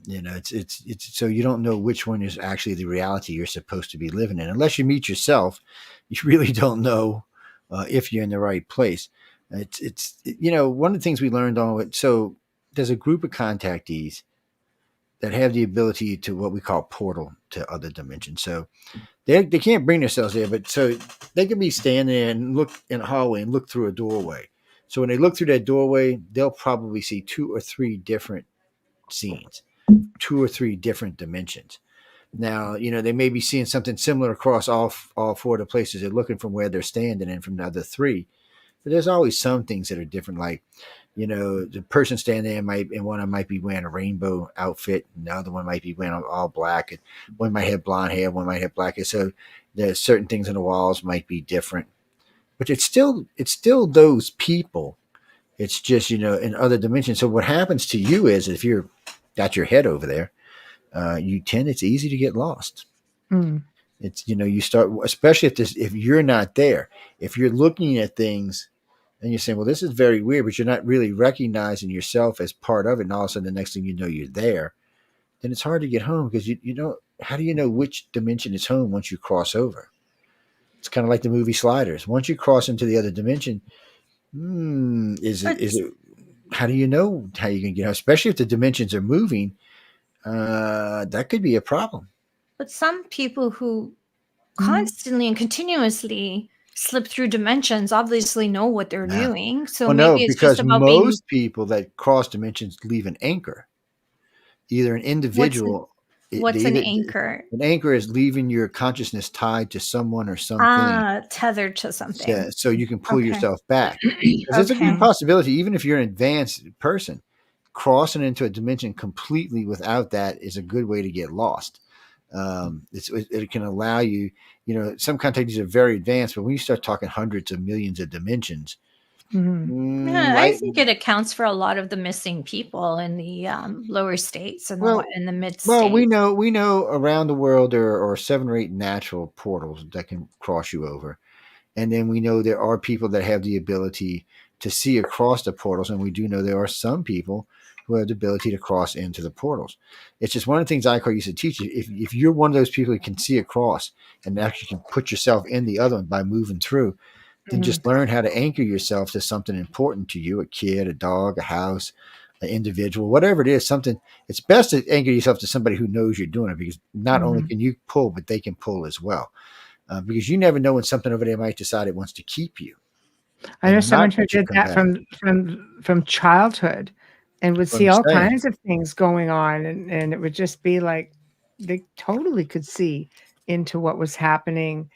It's so you don't know which one is actually the reality you're supposed to be living in unless you meet yourself. You really don't know if you're in the right place. It's one of the things we learned on it. So there's a group of contactees that have the ability to what we call portal to other dimensions. So they can't bring themselves there, but so they can be standing there and look in a hallway and look through a doorway. So when they look through that doorway, they'll probably see 2 or 3 different scenes, 2 or 3 different dimensions. Now, they may be seeing something similar across all 4 of the places they're looking from where they're standing and from the other 3. But there's always some things that are different. Like, the person standing there might be wearing a rainbow outfit, and the other one might be wearing all black, and one might have blonde hair, one might have black hair. So there's certain things on the walls might be different, but it's still those people. It's just, in other dimensions. So what happens to you is if you're got your head over there, it's easy to get lost. It's, you start, especially if you're not there, if you're looking at things and you're saying, well, this is very weird, but you're not really recognizing yourself as part of it. And all of a sudden, the next thing you know, you're there. Then it's hard to get home because how do you know which dimension is home once you cross over? It's kind of like the movie Sliders. Once you cross into the other dimension, is it, how do you know how you can get home? Especially if the dimensions are moving, that could be a problem. But some people who constantly and continuously slip through dimensions obviously know what they're doing. So maybe it's just about most people that cross dimensions leave an anchor, either an individual. What's an anchor? An anchor is leaving your consciousness tied to someone or something. Tethered to something. Yeah, so you can pull yourself back. It's a good possibility, even if you're an advanced person, crossing into a dimension completely without that is a good way to get lost. It can allow you, some contactees are very advanced, but when you start talking hundreds of millions of dimensions, I think it accounts for a lot of the missing people in the lower states and in the mid states. Well, we know around the world there are 7 or 8 natural portals that can cross you over, and then we know there are people that have the ability to see across the portals, and we do know there are some people who have the ability to cross into the portals. It's just one of the things I used to teach you. If you're one of those people who can see across and actually can put yourself in the other one by moving through, then just learn how to anchor yourself to something important to you, a kid, a dog, a house, an individual, whatever it is, something. It's best to anchor yourself to somebody who knows you're doing it, because not only can you pull, but they can pull as well. Because you never know when something over there might decide it wants to keep you. I know and someone not who let you did come that back. from childhood, and would That's what see I'm all saying. kinds of things going on, and it would just be like they totally could see into what was happening,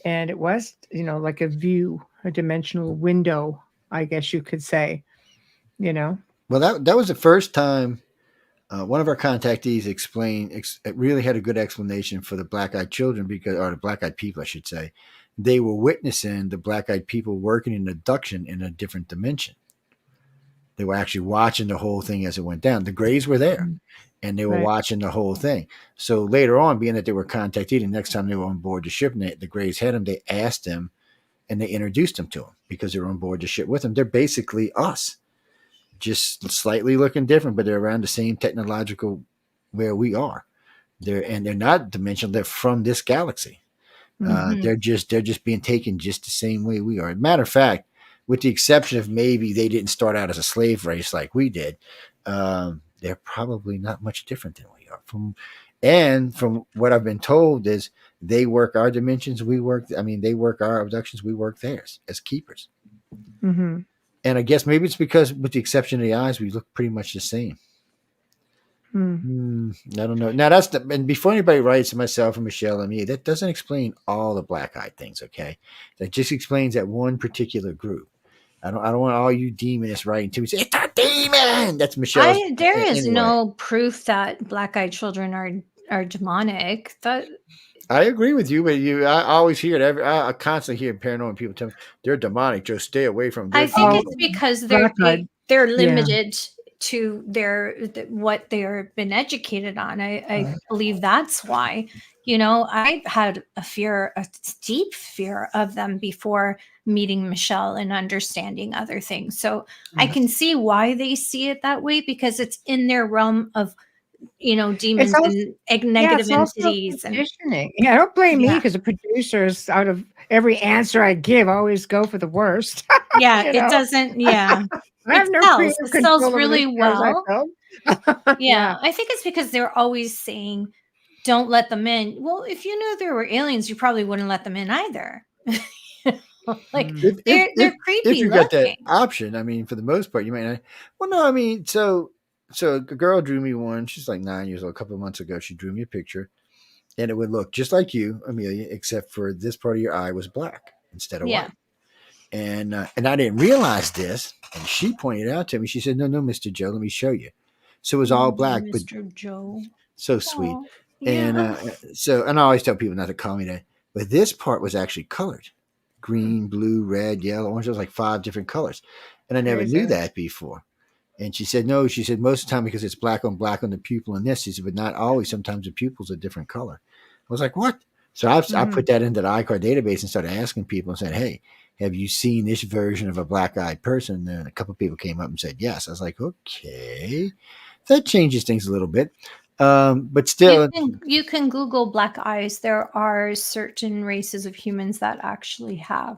and it was, like a view, a dimensional window, I guess you could say, you know. Well, that was the first time one of our contactees really had a good explanation for the black-eyed children, or the black-eyed people, I should say. They were witnessing the black-eyed people working in abduction in a different dimension. They were actually watching the whole thing as it went down. The Greys were there, and they were Right. watching the whole thing. So later on, being that they were contactees, the next time they were on board the ship, and the Greys had them, they asked them, and they introduced them to them because they were on board the ship with them. They're basically us, just slightly looking different, but they're around the same technological where we are. They're not dimensional. They're from this galaxy. They're just being taken just the same way we are. Matter of fact, with the exception of maybe they didn't start out as a slave race like we did, they're probably not much different than we are. From what I've been told is they work our dimensions, we work. I mean, they work our abductions, we work theirs as keepers. Mm-hmm. And I guess maybe it's because, with the exception of the eyes, we look pretty much the same. I don't know. Now and before anybody writes to myself or Michelle and me, that doesn't explain all the black-eyed things. Okay, that just explains that one particular group. I don't want all you demonists writing to me say it's a demon. That's Michelle's. There is Anyway, no proof that black-eyed children are demonic. That I agree with you, but I always hear it. I constantly hear paranormal people tell me they're demonic. Just stay away from them. I think it's because black-eyed. they're Yeah. limited to what they're been educated on. I believe that's why. I've had a deep fear of them before meeting Michelle and understanding other things. So I can see why they see it that way, because it's in their realm of, demons and negative It's also entities. And conditioning. Yeah, don't blame me, Yeah. because the producers, out of every answer I give, always go for the worst. yeah, You it know? doesn't. Yeah, I have no sells. creative It sells control over the really shows I well. film. Yeah, I think it's because they're always saying, "Don't let them in." Well, if you knew there were aliens, you probably wouldn't let them in either. Like they're if creepy you got that looking. option, I mean, for the most part, you might not. Well, no, I mean, so a girl drew me one. She's like 9 years old. A couple of months ago, she drew me a picture, and it would look just like you, Amelia, except for this part of your eye was black instead of Yeah. white. And I didn't realize this, and she pointed it out to me. She said, "No, Mr. Joe, let me show you." So it was all black, but Mr. Joe. so sweet. Aw, And yeah. and I always tell people not to call me that, but this part was actually colored: green, blue, red, yellow, orange. There was like 5 different colors, and I never knew Crazy. that before. And she said, "No," she said, "most of the time because it's black on the pupil in this." She said, "But not always. Sometimes the pupil's a different color." I was like, "What?" So I put that into the iCard database and started asking people and said, "Hey, have you seen this version of a black-eyed person?" And a couple of people came up and said, "Yes." I was like, "Okay, that changes things a little bit." But still, You can Google black eyes. There are certain races of humans that actually have.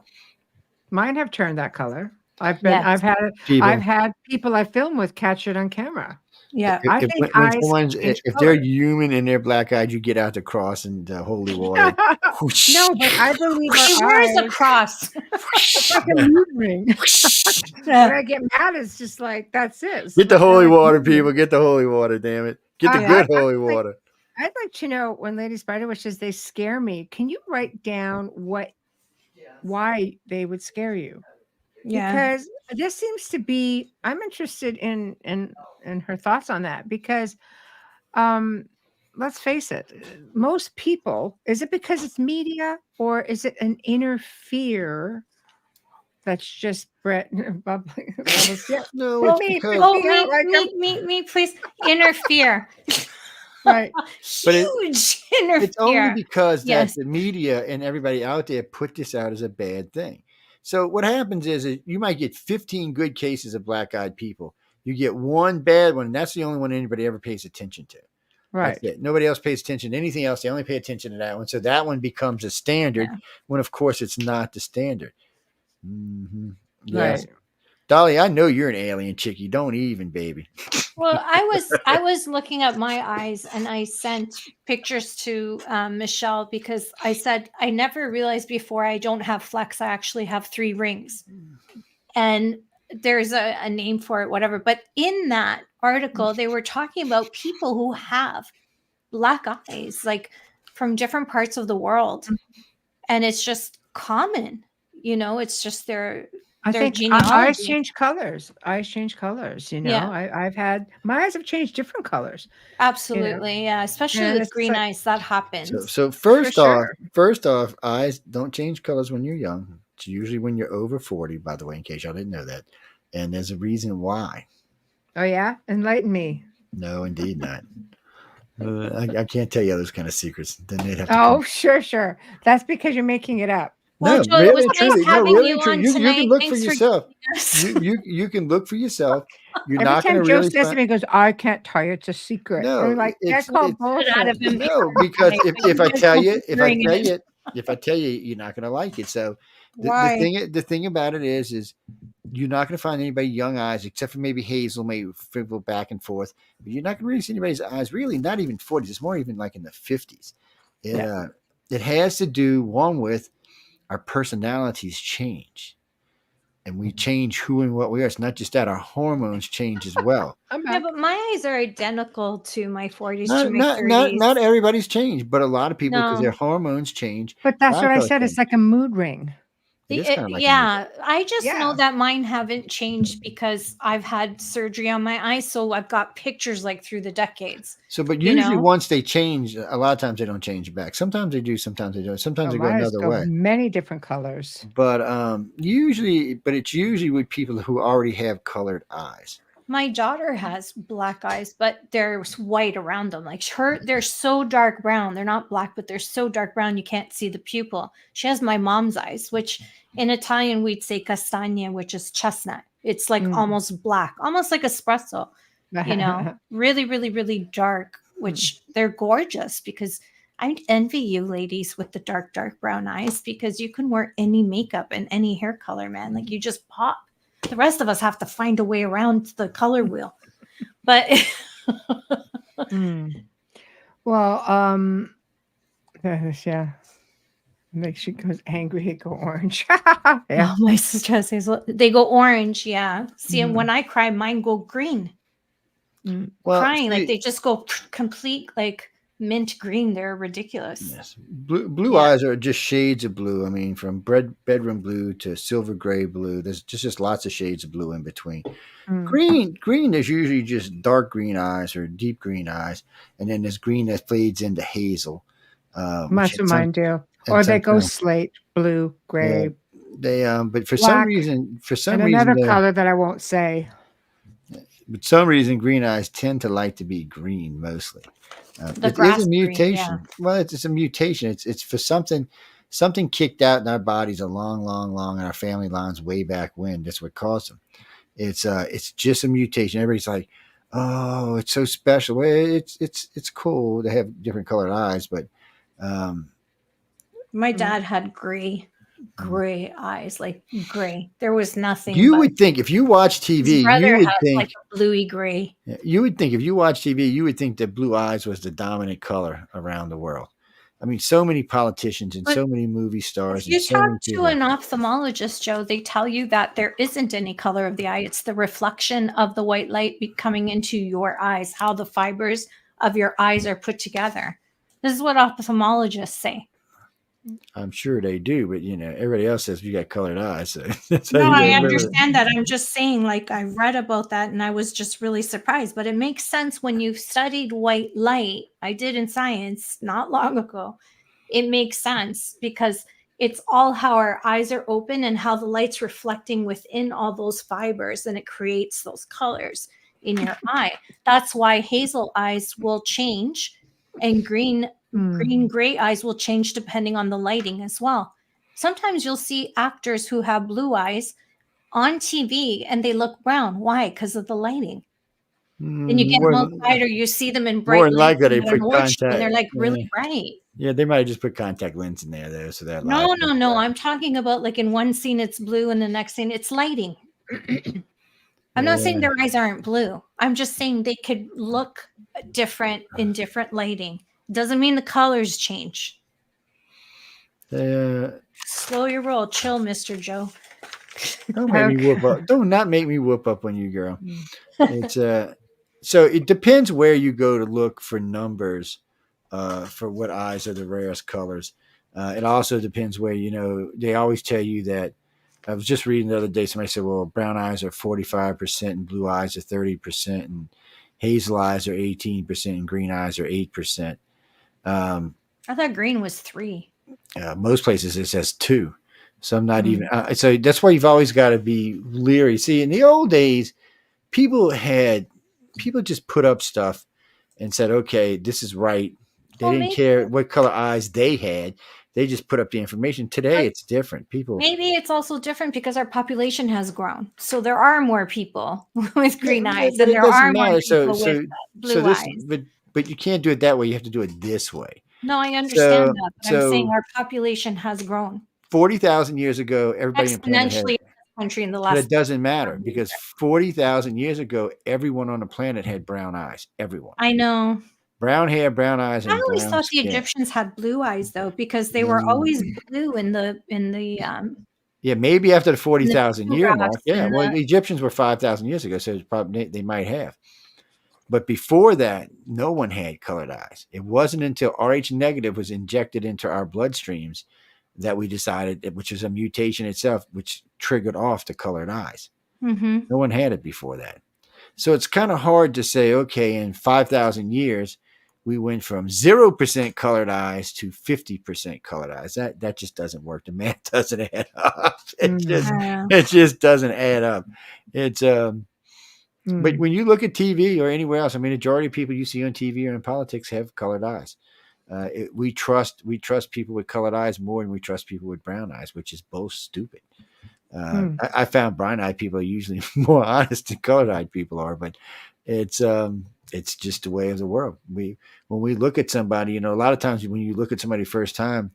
Mine have turned that color. Yes. I've people, had people I film with catch it on camera. Yeah. I if, think when eyes someone's change if they're color. human and they're black-eyed, you get out the cross and holy water. No, but I believe He our wears a eyes. cross. It's like a mood ring. When I get mad, it's just like, that's it. It's Get the like, holy like water, mood ring. people. Get the holy water, damn it. Get the good holy water. I'd like to know, when Lady Spider wishes, they scare me. Can you write down why they would scare you? Yeah. Because this seems to be, I'm interested in her thoughts on that, because let's face it, most people, is it because it's media, or is it an inner fear that's just bubbling? Yeah. No, Well, it's me, because Oh, I don't like 'em. me, please. Interfere. Right. But Huge interfere. it's only because Yes. that the media and everybody out there put this out as a bad thing. So what happens is you might get 15 good cases of black-eyed people. You get one bad one, and that's the only one anybody ever pays attention to. Right. That's it. Nobody else pays attention to anything else. They only pay attention to that one. So that one becomes a standard, when of course it's not the standard. Mm-hmm. Yes. Right. Dolly, I know you're an alien chick. You don't even, baby. Well, I was looking at my eyes, and I sent pictures to Michelle because I said I never realized before I don't have flex. I actually have 3 rings, and there's a name for it, whatever. But in that article, they were talking about people who have black eyes, like from different parts of the world, and it's just common. It's just their I think eyes genealogy. change colors. Eyes change colors. Yeah. I've had my eyes have changed different colors. Absolutely, yeah, especially And with it's green like, eyes, that happens. So for first sure. off, eyes don't change colors when you're young. It's usually when you're over 40, by the way, in case y'all didn't know that. And there's a reason why. Oh yeah, enlighten me. No, indeed not. I can't tell you those kind of secrets. Then they'd have to Oh, come. sure. That's because you're making it up. Well, No, Joe, it really was and nice truly. No, having really you and truly. on You can tonight. look for Thanks for yourself. joining us. You can look for yourself. You're Every not going time to Joe really says to find. me, he goes, "I can't tell you. It's a secret." And No, I'm like, it's "That's called it's Get out of bullshit." him no because tonight, but if you I guys tell will you be hearing it. if I tell you you're not going to like it. So Why? the thing about it is you're not going to find anybody young eyes except for maybe Hazel may frivol back and forth, but you're not going to really see anybody's eyes really not even 40s. It's more even like in the 50s. Yeah. It has to do one with our personalities change. And we change who and what we are. It's not just that; our hormones change as well. I'm Yeah, back. but my eyes are identical to my 40s to my Not 30s. not everybody's changed, but a lot of people because their No. hormones change. But that's Eye what I color said. It's change. like a mood ring. It is kind of like a movie. Yeah, I just know Yeah. that mine haven't changed because I've had surgery on my eyes, so I've got pictures like through the decades. So, but You usually know? once they change, a lot of times they don't change back. Sometimes they do, sometimes they don't. Sometimes Oh, they go mine has another go way. many different colors. But it's usually with people who already have colored eyes. My daughter has black eyes, but there's white around them. Like they're so dark brown. They're not black, but they're so dark brown you can't see the pupil. She has my mom's eyes, which in Italian we'd say castagna, which is chestnut. It's like almost black, almost like espresso, really, really, really dark, which they're gorgeous because I envy you ladies with the dark, dark brown eyes because you can wear any makeup and any hair color, man. Like you just pop. The rest of us have to find a way around the color wheel. But Well, yeah. Like she goes angry, it go orange. Yeah. oh, my sister says they go orange. Yeah. See, and when I cry, mine go green. Well, Crying, like they just go complete like mint green. They're ridiculous. yes, blue eyes are just shades of blue. I mean, from bedroom blue to silver gray blue. There's just lots of shades of blue in between. Green. There's usually just dark green eyes or deep green eyes, and then there's green that fades into hazel. Most of mine do, or they go slate, blue, gray. Yeah, but for black, some reason, and another color that I won't say. But some reason, green eyes tend to like to be green mostly. The it is a mutation. green, yeah. Well, it's a mutation. It's for something kicked out in our bodies a long in our family lines way back when. That's what caused them. It's just a mutation. Everybody's like, oh, it's so special. Well, it's cool to have different colored eyes, but my dad had gray eyes, like gray. There was nothing. You would think if you watch TV, you would think like a bluey gray. You would think if you watch TV, you would think that blue eyes was the dominant color around the world. I mean, so many politicians and so many movie stars. If you and so many talk to people. an ophthalmologist, Joe, they tell you that there isn't any color of the eye. It's the reflection of the white light coming into your eyes, how the fibers of your eyes are put together. This is what ophthalmologists say. I'm sure they do, but everybody else says you got colored eyes. So no, I understand that. I'm just saying, like, I read about that and I was just really surprised. But it makes sense when you've studied white light. I did in science not long ago. It makes sense because it's all how our eyes are open and how the light's reflecting within all those fibers, and it creates those colors in your eye. That's why hazel eyes will change and green gray eyes will change depending on the lighting as well. Sometimes you'll see actors who have blue eyes on TV and they look brown. Why? Because of the lighting. And you get them outside or you see them in bright more lights likely they put contact. And they're like really bright. Yeah, they might have just put contact lens in there though, so that No. I'm talking about like in one scene it's blue and the next scene it's lighting. I'm not saying their eyes aren't blue. I'm just saying they could look different in different lighting. Doesn't mean the colors change. Slow your roll. Chill, Mr. Joe. Don't make me whoop up. Don't not make me whoop up on you, girl. It's so it depends where you go to look for numbers for what eyes are the rarest colors. It also depends where, they always tell you that. I was just reading the other day, somebody said, well, brown eyes are 45% and blue eyes are 30% and hazel eyes are 18% and green eyes are 8%. I thought green was 3. Most places it says 2. Some not even. So that's why you've always got to be leery. See, in the old days, people just put up stuff and said, okay, this is right. They didn't care what color eyes they had. They just put up the information. Today, it's different. Maybe it's also different because our population has grown. So there are more people with green eyes, and there are more people with blue eyes. But you can't do it that way. You have to do it this way. No, I understand that. But I'm saying our population has grown. 40,000 years ago, everybody in the planet exponentially country in the last. But it doesn't matter because 40,000 years ago, everyone on the planet had brown eyes. Everyone. I know. Brown hair, brown eyes, and I always thought skin. the Egyptians had blue eyes though, because they were always blue in the Yeah, maybe after the 40,000 year mark. Yeah, well, the Egyptians were 5,000 years ago, so it's probably they might have. But before that, no one had colored eyes. It wasn't until Rh negative was injected into our bloodstreams that we decided, which is a mutation itself, which triggered off the colored eyes. Mm-hmm. No one had it before that. So it's kind of hard to say, okay, in 5,000 years, we went from 0% colored eyes to 50% colored eyes. That just doesn't work. The math doesn't add up. It just doesn't add up. It's but when you look at TV or anywhere else, I mean, the majority of people you see on TV or in politics have colored eyes. We trust people with colored eyes more than we trust people with brown eyes, which is both stupid. I found brown-eyed people are usually more honest than colored-eyed people are, but it's just the way of the world. When we look at somebody, a lot of times when you look at somebody first time,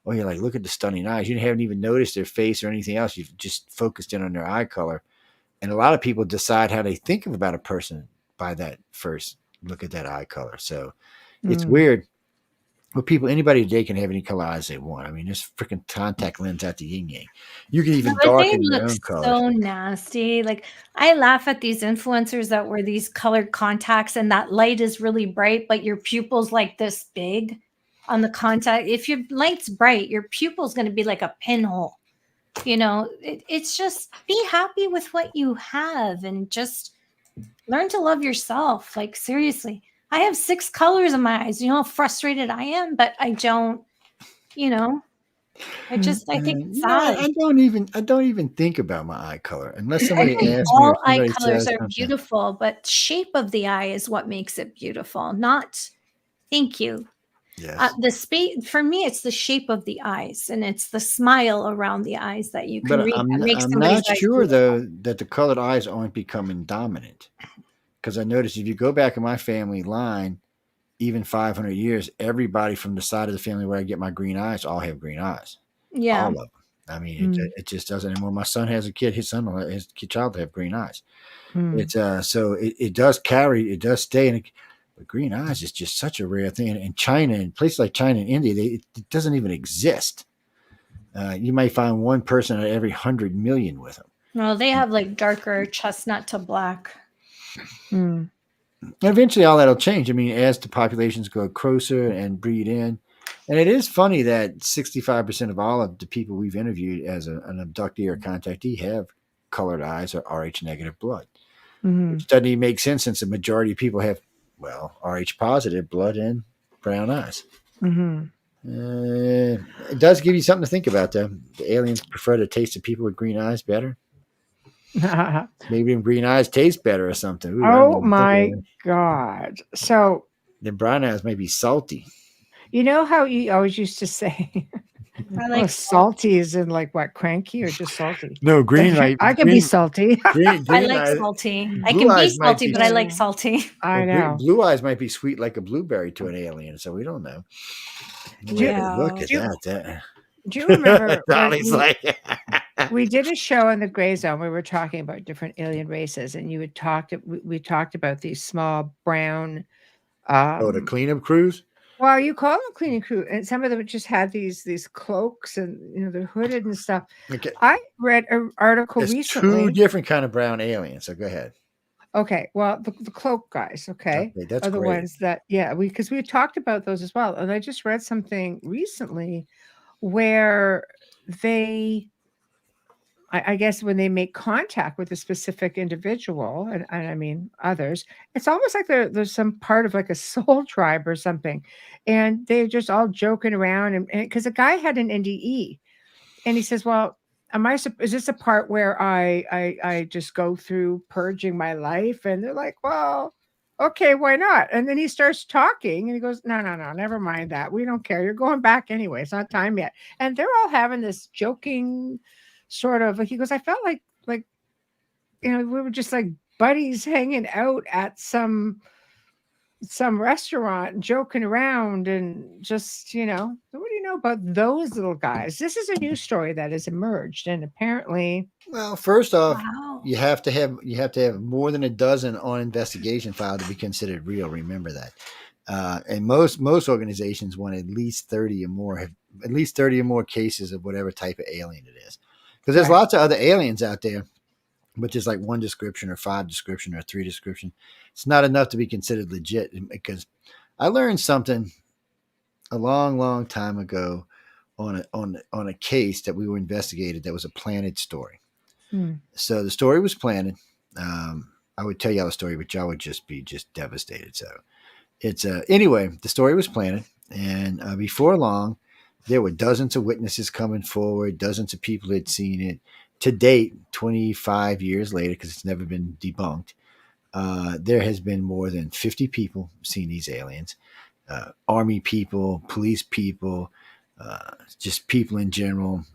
you're like, look at the stunning eyes. You haven't even noticed their face or anything else. You've just focused in on their eye color. And a lot of people decide how they think about a person by that first look at that eye color. So it's weird. Well, anybody today can have any color eyes they want. I mean, there's freaking contact lens at the yin yang. You can even darken your own color. So nasty. Like, I laugh at these influencers that wear these colored contacts, and that light is really bright, but your pupil's like this big on the contact. If your light's bright, your pupil's going to be like a pinhole. It's just be happy with what you have and just learn to love yourself. Like, seriously. I have 6 colors in my eyes. You know how frustrated I am, but I don't, I think it's sad. I don't even think about my eye color unless somebody asks me. All eye colors are beautiful, but shape of the eye is what makes it beautiful. Not thank you. Yes. The space for me, it's the shape of the eyes, and it's the smile around the eyes that you can read. I'm not sure though that the colored eyes aren't becoming dominant. Because I noticed if you go back in my family line, even 500 years, everybody from the side of the family where I get my green eyes all have green eyes. Yeah. All of them. I mean, it just doesn't. And when my son has a kid, his child will have green eyes. It's so it does carry, it does stay. But green eyes is just such a rare thing. In China, in places like China and India, it doesn't even exist. You might find one person out of every 100 million with them. Well, they have like darker chestnut to black. And eventually all that'll change. I mean, as the populations go closer and breed in. And it is funny that 65% of all of the people we've interviewed as an abductee or contactee have colored eyes or Rh negative blood. Which doesn't even make sense since the majority of people have, Rh positive blood and brown eyes. It does give you something to think about, though. The aliens prefer the taste of people with green eyes better. Maybe green eyes taste better or something. Ooh, oh my God. So the brown eyes might be salty. You know how you always used to say I like salty is in like what, cranky or just salty? No, green light. I can be salty. Green I like eyes, salty. I can be salty, but I like salty. I know. Blue eyes might be sweet like a blueberry to an alien, so we don't know. Yeah. Look at that. Do you remember? Dolly's like, we did a show in the Gray Zone where we were talking about different alien races, and you had talked. We talked about these small brown. The cleanup crews. Well, you call them cleaning crew, and some of them just had these cloaks, and they're hooded and stuff. Okay. I read an article There's recently. 2 different kind of brown aliens. So go ahead. Okay, well, the cloak guys, okay, that's are the great. ones that, because we talked about those as well. And I just read something recently where I guess when they make contact with a specific individual, and I mean others, it's almost like there's some part of like a soul tribe or something, and they're just all joking around, and because the guy had an NDE, and he says, "Well, is this a part where I just go through purging my life?" And they're like, "Well, okay, why not?" And then he starts talking, and he goes, "No, never mind that. We don't care. You're going back anyway. It's not time yet." And they're all having this joking sort of. He goes, "I felt like we were just like buddies hanging out at some restaurant and joking around, and just what do you know about those little guys?" This is a new story that has emerged, and apparently, well, first off, Wow. you have to have more than a dozen on investigation file to be considered real. Remember that. And most organizations want at least 30 or more cases of whatever type of alien it is, because there's lots of other aliens out there, but just like 1 description or 5 description or 3 description, it's not enough to be considered legit. Because I learned something a long time ago on a case that we were investigated that was a planted story. So the story was planted. I would tell y'all the story, but y'all would just be devastated. So it's anyway, the story was planted, and before long, there were dozens of witnesses coming forward, dozens of people had seen it. To date, 25 years later, because it's never been debunked, there has been more than 50 people seen these aliens. Army people, police people, just people in general.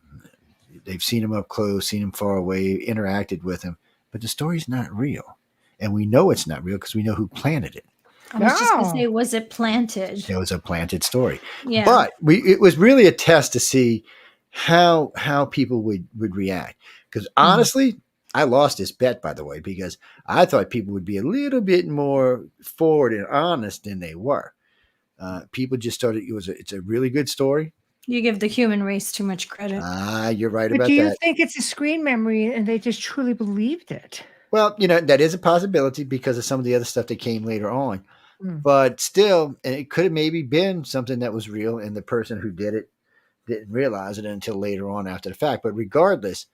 They've seen them up close, seen them far away, interacted with them. But the story's not real. And we know it's not real because we know who planted it. I was just going to say, was it planted? It was a planted story. Yeah. But it was really a test to see how people would react. Because honestly, I lost this bet, by the way, because I thought people would be a little bit more forward and honest than they were. People just started. It's a really good story. You give the human race too much credit. You're right but about that. do you think it's a screen memory and they just truly believed it? Well, that is a possibility because of some of the other stuff that came later on. But still, and it could have maybe been something that was real, and the person who did it didn't realize it until later on after the fact. But regardless,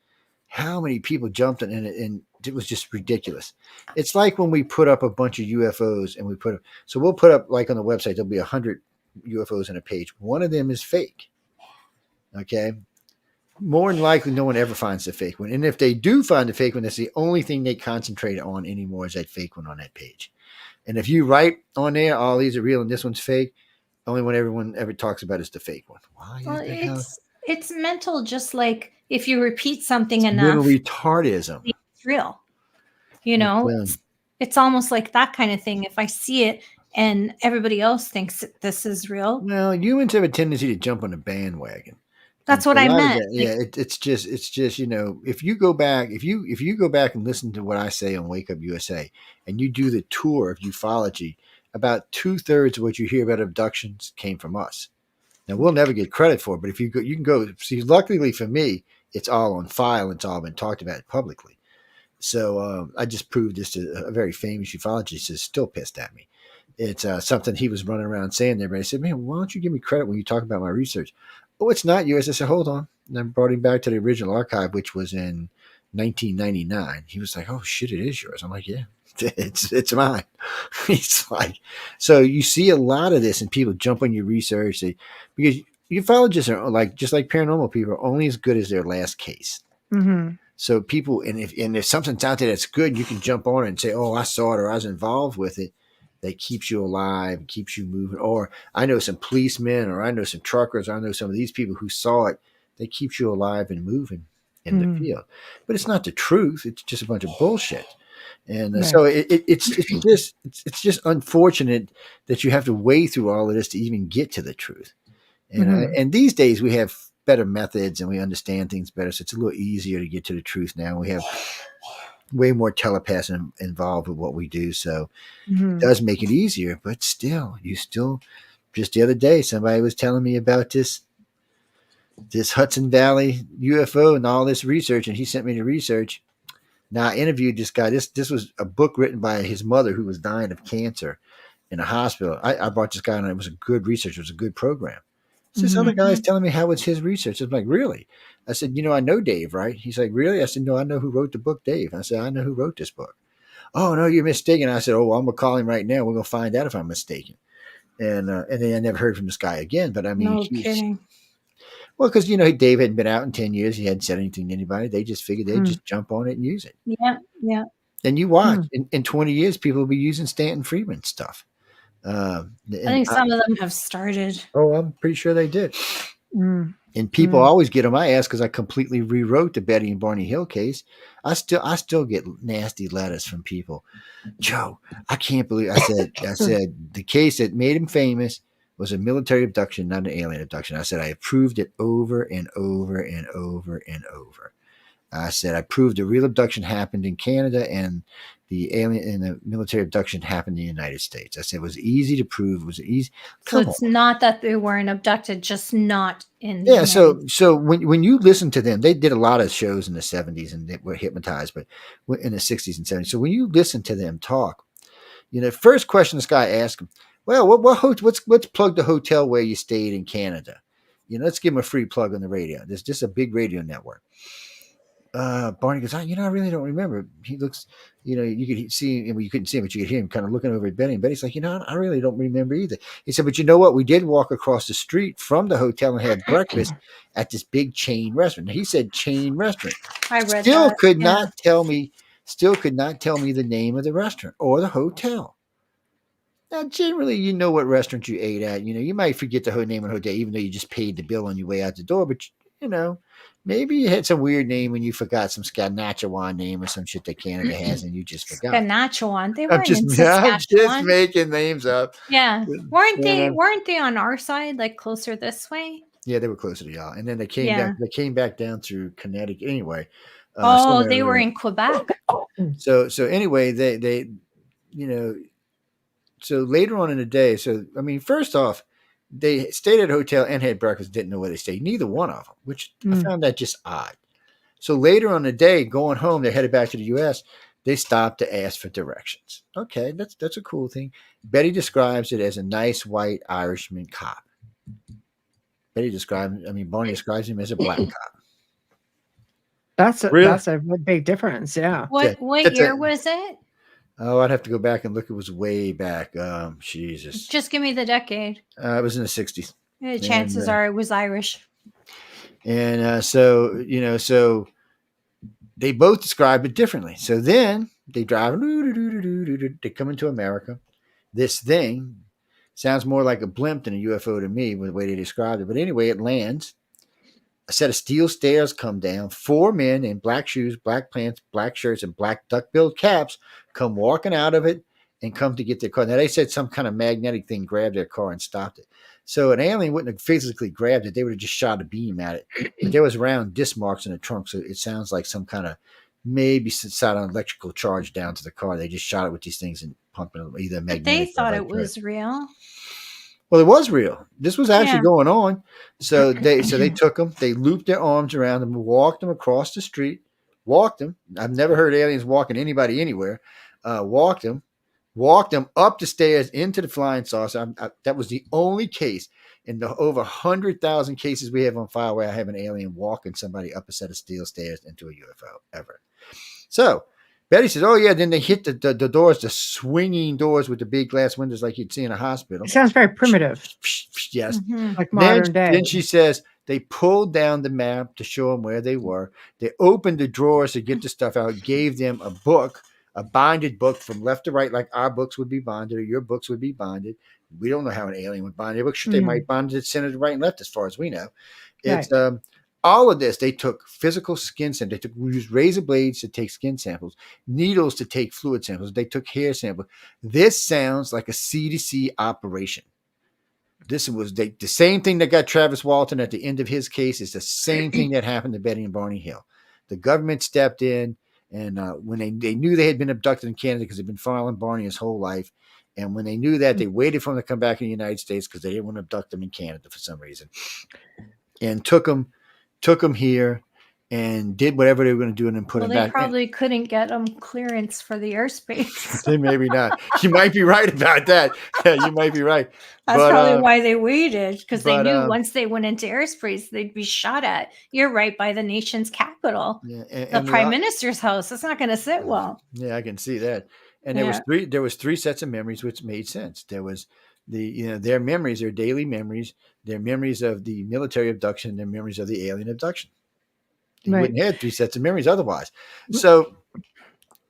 how many people jumped in it, and it was just ridiculous. It's like when we put up a bunch of UFOs, and we'll put up, like on the website, there'll be 100 UFOs in a page. One of them is fake. Okay. More than likely, no one ever finds the fake one. And if they do find the fake one, that's the only thing they concentrate on anymore is that fake one on that page. And if you write on there, all these are real and this one's fake, the only one everyone ever talks about is the fake one. Why? Well, it's mental, just like if you repeat something enough. Mental retardism. It's real. It's almost like that kind of thing. If I see it and everybody else thinks this is real. Well, humans have a tendency to jump on a bandwagon. That's what I meant. It's just if you go back and listen to what I say on Wake Up USA, and you do the tour of ufology, about 2/3 of what you hear about abductions came from us. Now we'll never get credit for it, but if you go, you can go see. Luckily for me, it's all on file. It's all been talked about publicly. So I just proved this to a very famous ufologist who's still pissed at me. It's something he was running around saying there, but I said, "Man, why don't you give me credit when you talk about my research?" "Oh, it's not yours." I said, "Hold on." And I brought him back to the original archive, which was in 1999. He was like, "Oh shit, it is yours." I'm like, "Yeah, it's mine." He's like, so you see a lot of this, and people jump on your research because ufologists are just like paranormal people, are only as good as their last case. Mm-hmm. So people, and if something's out there that's good, you can jump on it and say, "Oh, I saw it," or "I was involved with it." That keeps you alive, keeps you moving. Or I know some policemen, or I know some truckers, or I know some of these people who saw it. They keep you alive and moving in the field. But it's not the truth. It's just a bunch of bullshit. And so it's just unfortunate that you have to wade through all of this to even get to the truth. And and these days we have better methods and we understand things better. So it's a little easier to get to the truth now. We have way more telepaths involved with what we do. So it does make it easier, but still, just the other day, somebody was telling me about this Hudson Valley UFO and all this research, and he sent me the research. Now I interviewed this guy. This was a book written by his mother who was dying of cancer in a hospital. I brought this guy on. It was a good research. It was a good program. So this other guy's telling me how it's his research. I'm like, really? I said, I know Dave, right? He's like, really? I said, no, I know who wrote the book, Dave. I said, I know who wrote this book. Oh, no, you're mistaken. I said, oh, well, I'm going to call him right now. We're going to find out if I'm mistaken. And then I never heard from this guy again. But I mean, No kidding. Well, because, Dave hadn't been out in 10 years. He hadn't said anything to anybody. They just figured they'd just jump on it and use it. Yeah, yeah. And you watch, in 20 years, people will be using Stanton Friedman stuff. I think some of them have started. Oh, I'm pretty sure they did. And people always get on my ass because I completely rewrote the Betty and Barney Hill case. I still get nasty letters from people. Joe, I can't believe I said the case that made him famous was a military abduction, not an alien abduction. I said I proved it over and over and over and over. I said I proved the real abduction happened in Canada and the alien and the military abduction happened in the United States. I said it was easy to prove. It was easy. So it's not that they weren't abducted, just not in. Yeah. So when you listen to them, they did a lot of shows in the 70s and they were hypnotized, but in the 60s and 70s. So when you listen to them talk, first question this guy asked him, well, let's plug the hotel where you stayed in Canada. Let's give him a free plug on the radio. There's just a big radio network. Barney goes, I really don't remember. He looks, you could see him, you couldn't see him, but you could hear him kind of looking over at Betty. And Betty's like, I really don't remember either. He said, but you know what? We did walk across the street from the hotel and had breakfast at this big chain restaurant. He said chain restaurant. I read Still that. could not tell me the name of the restaurant or the hotel. Now, generally, you know what restaurant you ate at. You might forget the whole name of the hotel, even though you just paid the bill on your way out the door. But, maybe you had some weird name when you forgot some Saskatchewan name or some shit that Canada has and you just forgot. Saskatchewan. They weren't in I'm Saskatchewan. just making names up. Yeah. Weren't they on our side, like closer this way? Yeah, they were closer to y'all. And then they came back down through Connecticut anyway. They were in Quebec. So anyway, they so later on in the day, first off, they stayed at a hotel and had breakfast, didn't know where they stayed. Neither one of them, which I found that just odd. So later on in the day, going home, they headed back to the U.S., they stopped to ask for directions. Okay, that's a cool thing. Betty describes it as a nice white Irishman cop. Barney describes him as a black cop. That's a big difference, yeah. What year was it? Oh, I'd have to go back and look. It was way back. Jesus. Just give me the decade. It was in the 60s. Chances are it was Irish. And so they both described it differently. So then they drive, they come into America. This thing sounds more like a blimp than a UFO to me with the way they described it. But anyway, it lands. A set of steel stairs come down. 4 men in black shoes, black pants, black shirts, and black duck-billed caps come walking out of it and come to get their car. Now, they said some kind of magnetic thing grabbed their car and stopped it. So an alien wouldn't have physically grabbed it. They would have just shot a beam at it. But there was round disc marks in the trunk, so it sounds like some kind of maybe sat on electrical charge down to the car. They just shot it with these things and pumped it either magnetic. They thought it was real. Well, it was real. This was actually going on. So they took them, they looped their arms around them, walked them across the street, walked them. I've never heard aliens walking anybody anywhere. Walked them up the stairs into the flying saucer. That was the only case in the over 100,000 cases we have on file where I have an alien walking somebody up a set of steel stairs into a UFO ever. So Betty says, oh, yeah, then they hit the doors, the swinging doors with the big glass windows like you'd see in a hospital. It sounds very primitive. Yes. Mm-hmm. Like modern day. Then she says they pulled down the map to show them where they were. They opened the drawers to get the stuff out, gave them a book, a binded book from left to right, like our books would be bonded or your books would be bonded. We don't know how an alien would bind their books. They might bind it center to right and left as far as we know. It's all of this, they took physical skin samples. We used razor blades to take skin samples, needles to take fluid samples. They took hair samples. This sounds like a C2C operation. This was the same thing that got Travis Walton at the end of his case is the same thing that happened to Betty and Barney Hill. The government stepped in, and when they knew they had been abducted in Canada because they'd been following Barney his whole life, and when they knew that, they waited for him to come back in the United States because they didn't want to abduct him in Canada for some reason, and took him here and did whatever they were going to do and then put him back. They probably couldn't get him clearance for the airspace. Maybe not. You might be right about that. Yeah, you might be right. That's probably why they waited, because they knew once they went into airspace, they'd be shot at. You're right by the nation's capital, the prime minister's house. That's not going to sit well. Yeah, I can see that. And there was three sets of memories which made sense. There was their memories, their daily memories, their memories of the military abduction, their memories of the alien abduction. You wouldn't have three sets of memories otherwise. So,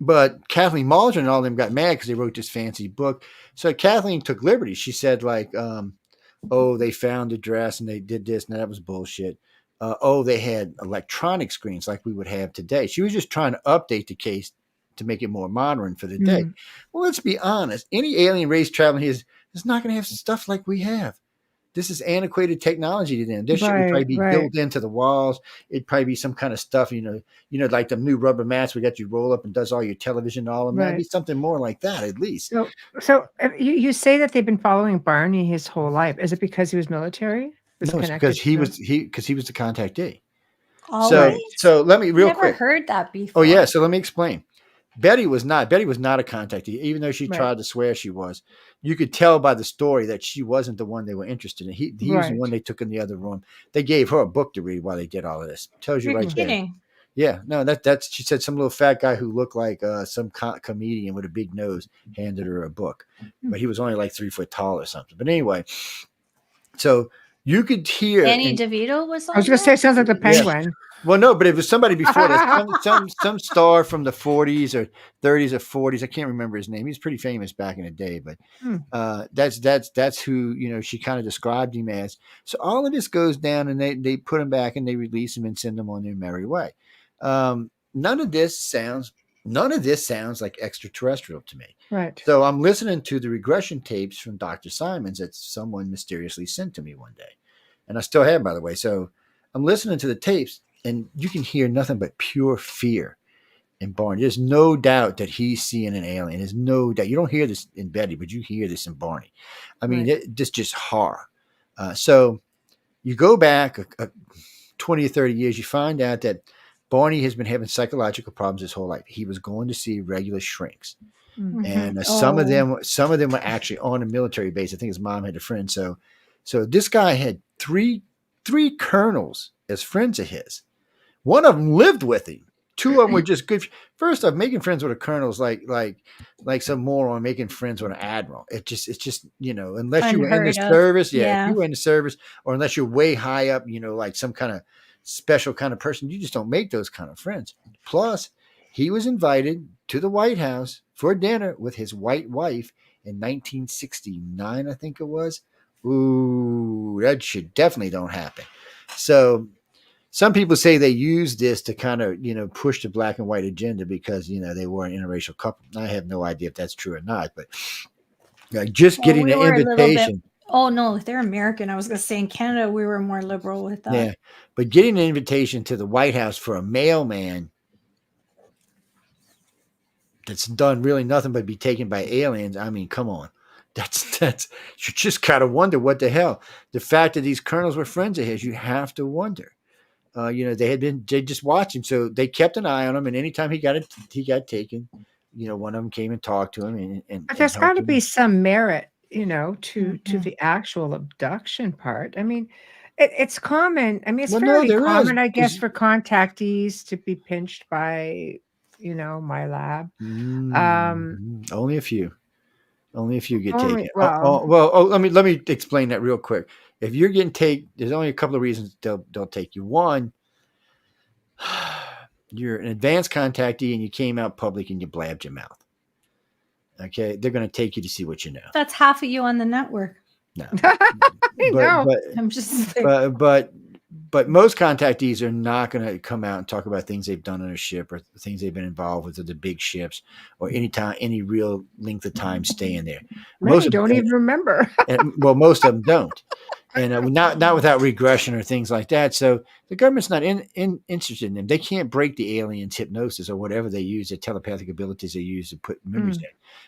but Kathleen Maldron and all of them got mad because they wrote this fancy book. So Kathleen took liberty. She said they found the dress and they did this and that was bullshit. They had electronic screens like we would have today. She was just trying to update the case to make it more modern for the day. Well, let's be honest. Any alien race traveling here is not going to have stuff like we have. This is antiquated technology to them. This shit would probably be built into the walls. It'd probably be some kind of stuff, like the new rubber mats we got you roll up and does all your television, all of that. It'd be something more like that, at least. So you say that they've been following Barney his whole life. Is it because he was military? No, it's because he was the contactee. Always? So let me quick. Never heard that before. Oh yeah. So let me explain. Betty was not a contactee, even though she tried to swear she was. You could tell by the story that she wasn't the one they were interested in. He was the one they took in the other room. They gave her a book to read while they did all of this. Tells you right there. Yeah, no, that's she said some little fat guy who looked like some comedian with a big nose handed her a book, but he was only like 3 foot tall or something. But anyway, so you could hear Danny DeVito was on. I was going to say, it sounds like the Penguin. Yeah. Well, no, but it was somebody before that, some star from the 40s or 30s or 40s. I can't remember his name. He was pretty famous back in the day, but that's who she kind of described him as. So all of this goes down, and they put him back and they release him and send them on their merry way. None of this sounds like extraterrestrial to me. Right. So I'm listening to the regression tapes from Dr. Simons that someone mysteriously sent to me one day, and I still have, by the way. So I'm listening to the tapes. And you can hear nothing but pure fear in Barney. There's no doubt that he's seeing an alien. There's no doubt. You don't hear this in Betty, but you hear this in Barney. I mean, this just horror. So you go back 20 or 30 years, you find out that Barney has been having psychological problems his whole life. He was going to see regular shrinks. And some of them were actually on a military base. I think his mom had a friend. So this guy had three colonels as friends of his. One of them lived with him. Two of them were just good. First off, making friends with a colonel is like some moron making friends with an admiral. It's just unless you were in the service, if you were in the service, or unless you're way high up, like some kind of special kind of person, you just don't make those kind of friends. Plus, he was invited to the White House for dinner with his white wife in 1969, I think it was. Ooh, that shit definitely don't happen. So some people say they use this to kind of, push the black and white agenda because, they were an interracial couple. I have no idea if that's true or not, but just getting the invitation. Oh, no, they're American. I was going to say in Canada, we were more liberal with that. Yeah, but getting an invitation to the White House for a mailman that's done really nothing but be taken by aliens. I mean, come on. That's you just gotta wonder what the hell. The fact that these colonels were friends of his, you have to wonder. They just watched him, so they kept an eye on him. And anytime he got taken, one of them came and talked to him. But there's got to be some merit, to the actual abduction part. I mean, it's common. I mean, it's fairly common, I guess, for contactees to be pinched by, Milab. Only a few. Only if you get taken. Well, let me explain that real quick. If you're getting taken, there's only a couple of reasons they'll take you. One, you're an advanced contactee and you came out public and you blabbed your mouth. Okay, they're going to take you to see what you know. That's half of you on the network. No, I know. I'm just saying. But But most contactees are not going to come out and talk about things they've done on a ship or things they've been involved with, or the big ships, or any real length of time staying there. Many don't even remember. Well, most of them don't, and not without regression or things like that. So the government's not interested in them. They can't break the aliens' hypnosis or whatever they use, the telepathic abilities they use to put memories in.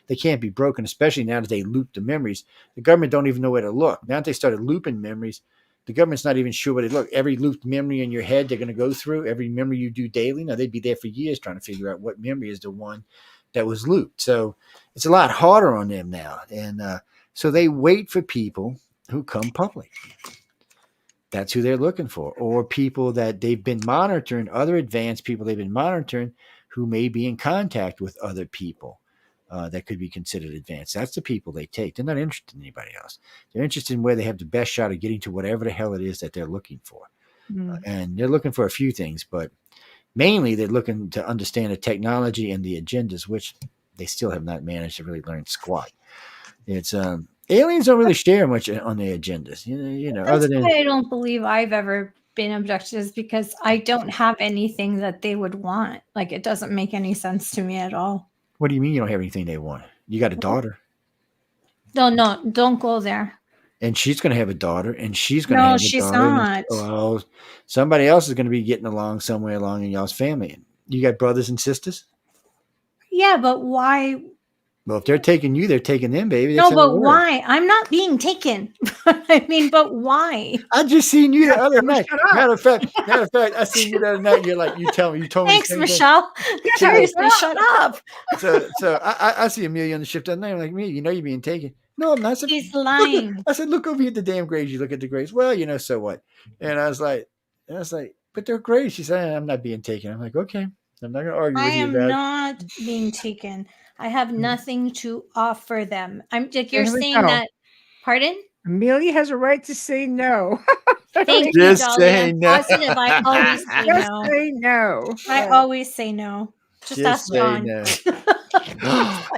They can't be broken, especially now that they loop the memories. The government don't even know where to look. Now that they started looping memories, the government's not even sure where to look. Every looped memory in your head, they're going to go through. Every memory you do daily, now they'd be there for years trying to figure out what memory is the one that was looped. So it's a lot harder on them now. And so they wait for people who come public. That's who they're looking for. Or people that they've been monitoring, other advanced people they've been monitoring who may be in contact with other people that could be considered advanced. That's the people they take. They're not interested in anybody else. They're interested in where they have the best shot of getting to whatever the hell it is that they're looking for. And they're looking for a few things, but mainly they're looking to understand the technology and the agendas, which they still have not managed to really learn squat. It's aliens don't really share much on their agendas, you know. That's Other than why I don't believe I've ever been abducted, is because I don't have anything that they would want. Like, it doesn't make any sense to me at all. what do you mean you don't have anything they want? You got a daughter, No, don't go there. and she's going to have a daughter, and she's going to No, have a she's daughter. not. Well, somebody else is going to be getting along somewhere along in y'all's family. You got brothers and sisters? Yeah, but why? Well, if they're taking you, they're taking them, baby. No, That's how it but works. why? I'm not being taken. I mean, but why? I just seen you the other night. shut up. Matter of fact, I seen you the other night. You're like, you told me. Thanks, the same thing. Michelle. Seriously, shut up. So I see Amelia on the ship that night. I'm like, Amelia, you know you're being taken. No, I'm not. I said, He's lying. I said, look over here at the damn graves. You look at the graves. Well, you know, so what? And I was like, but they're graves. She said, I'm not being taken. I'm like, okay. I'm not going to argue I with you am about it. not being taken. I have nothing to offer them. I'm like, you're There we saying go. that. Pardon? Amelia has a right to say no. Thank you, Just Dolly. say I'm no. positive. I always say Just no. say no. I always say no. Just ask say John. no.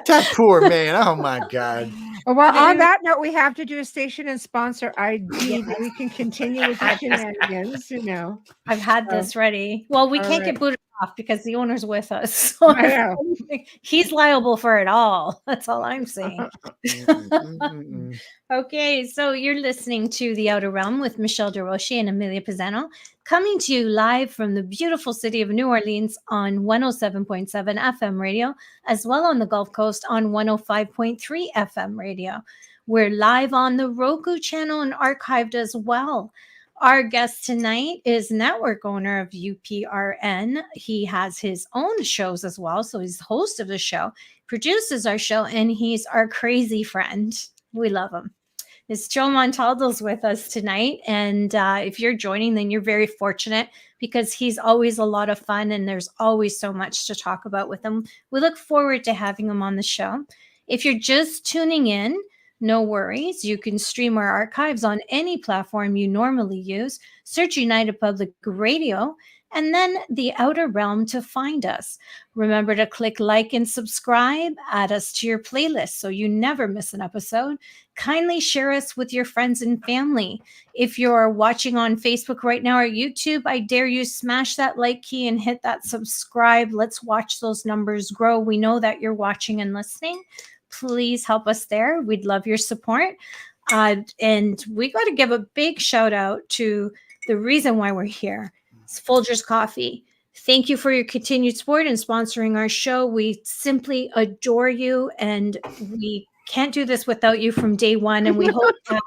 That poor man. Oh my God. Well, on that note, we have to do a station and sponsor ID. But we can continue with the shenanigans, you know. I've had this ready. Well, we All can't right. get booted off because the owner's with us. So I know. he's liable for it all. That's all I'm saying. Mm-mm-mm-mm. Okay, so you're listening to The Outer Realm with Michelle Desrochers and Amelia Pisano, coming to you live from the beautiful city of New Orleans on 107.7 FM radio, as well on the Gulf Coast on 105.3 FM radio. We're live on the Roku channel and archived as well. Our guest tonight is network owner of UPRN. He has his own shows as well, so he's the host of the show, produces our show, and he's our crazy friend. We love him. It's Joe Montaldo's with us tonight, and if you're joining, then you're very fortunate because he's always a lot of fun, and there's always so much to talk about with him. We look forward to having him on the show. If you're just tuning in, no worries. You can stream our archives on any platform you normally use. Search United Public Radio and then The Outer Realm to find us. Remember to click like and subscribe. Add us to your playlist so you never miss an episode. Kindly share us with your friends and family. If you're watching on Facebook right now or YouTube, I dare you smash that like key and hit that subscribe. Let's watch those numbers grow. We know that you're watching and listening. Please help us there. We'd love your support. And we got to give a big shout out to the reason why we're here. It's Folgers Coffee. Thank you for your continued support and sponsoring our show. We simply adore you, and we can't do this without you from day one. And we hope to have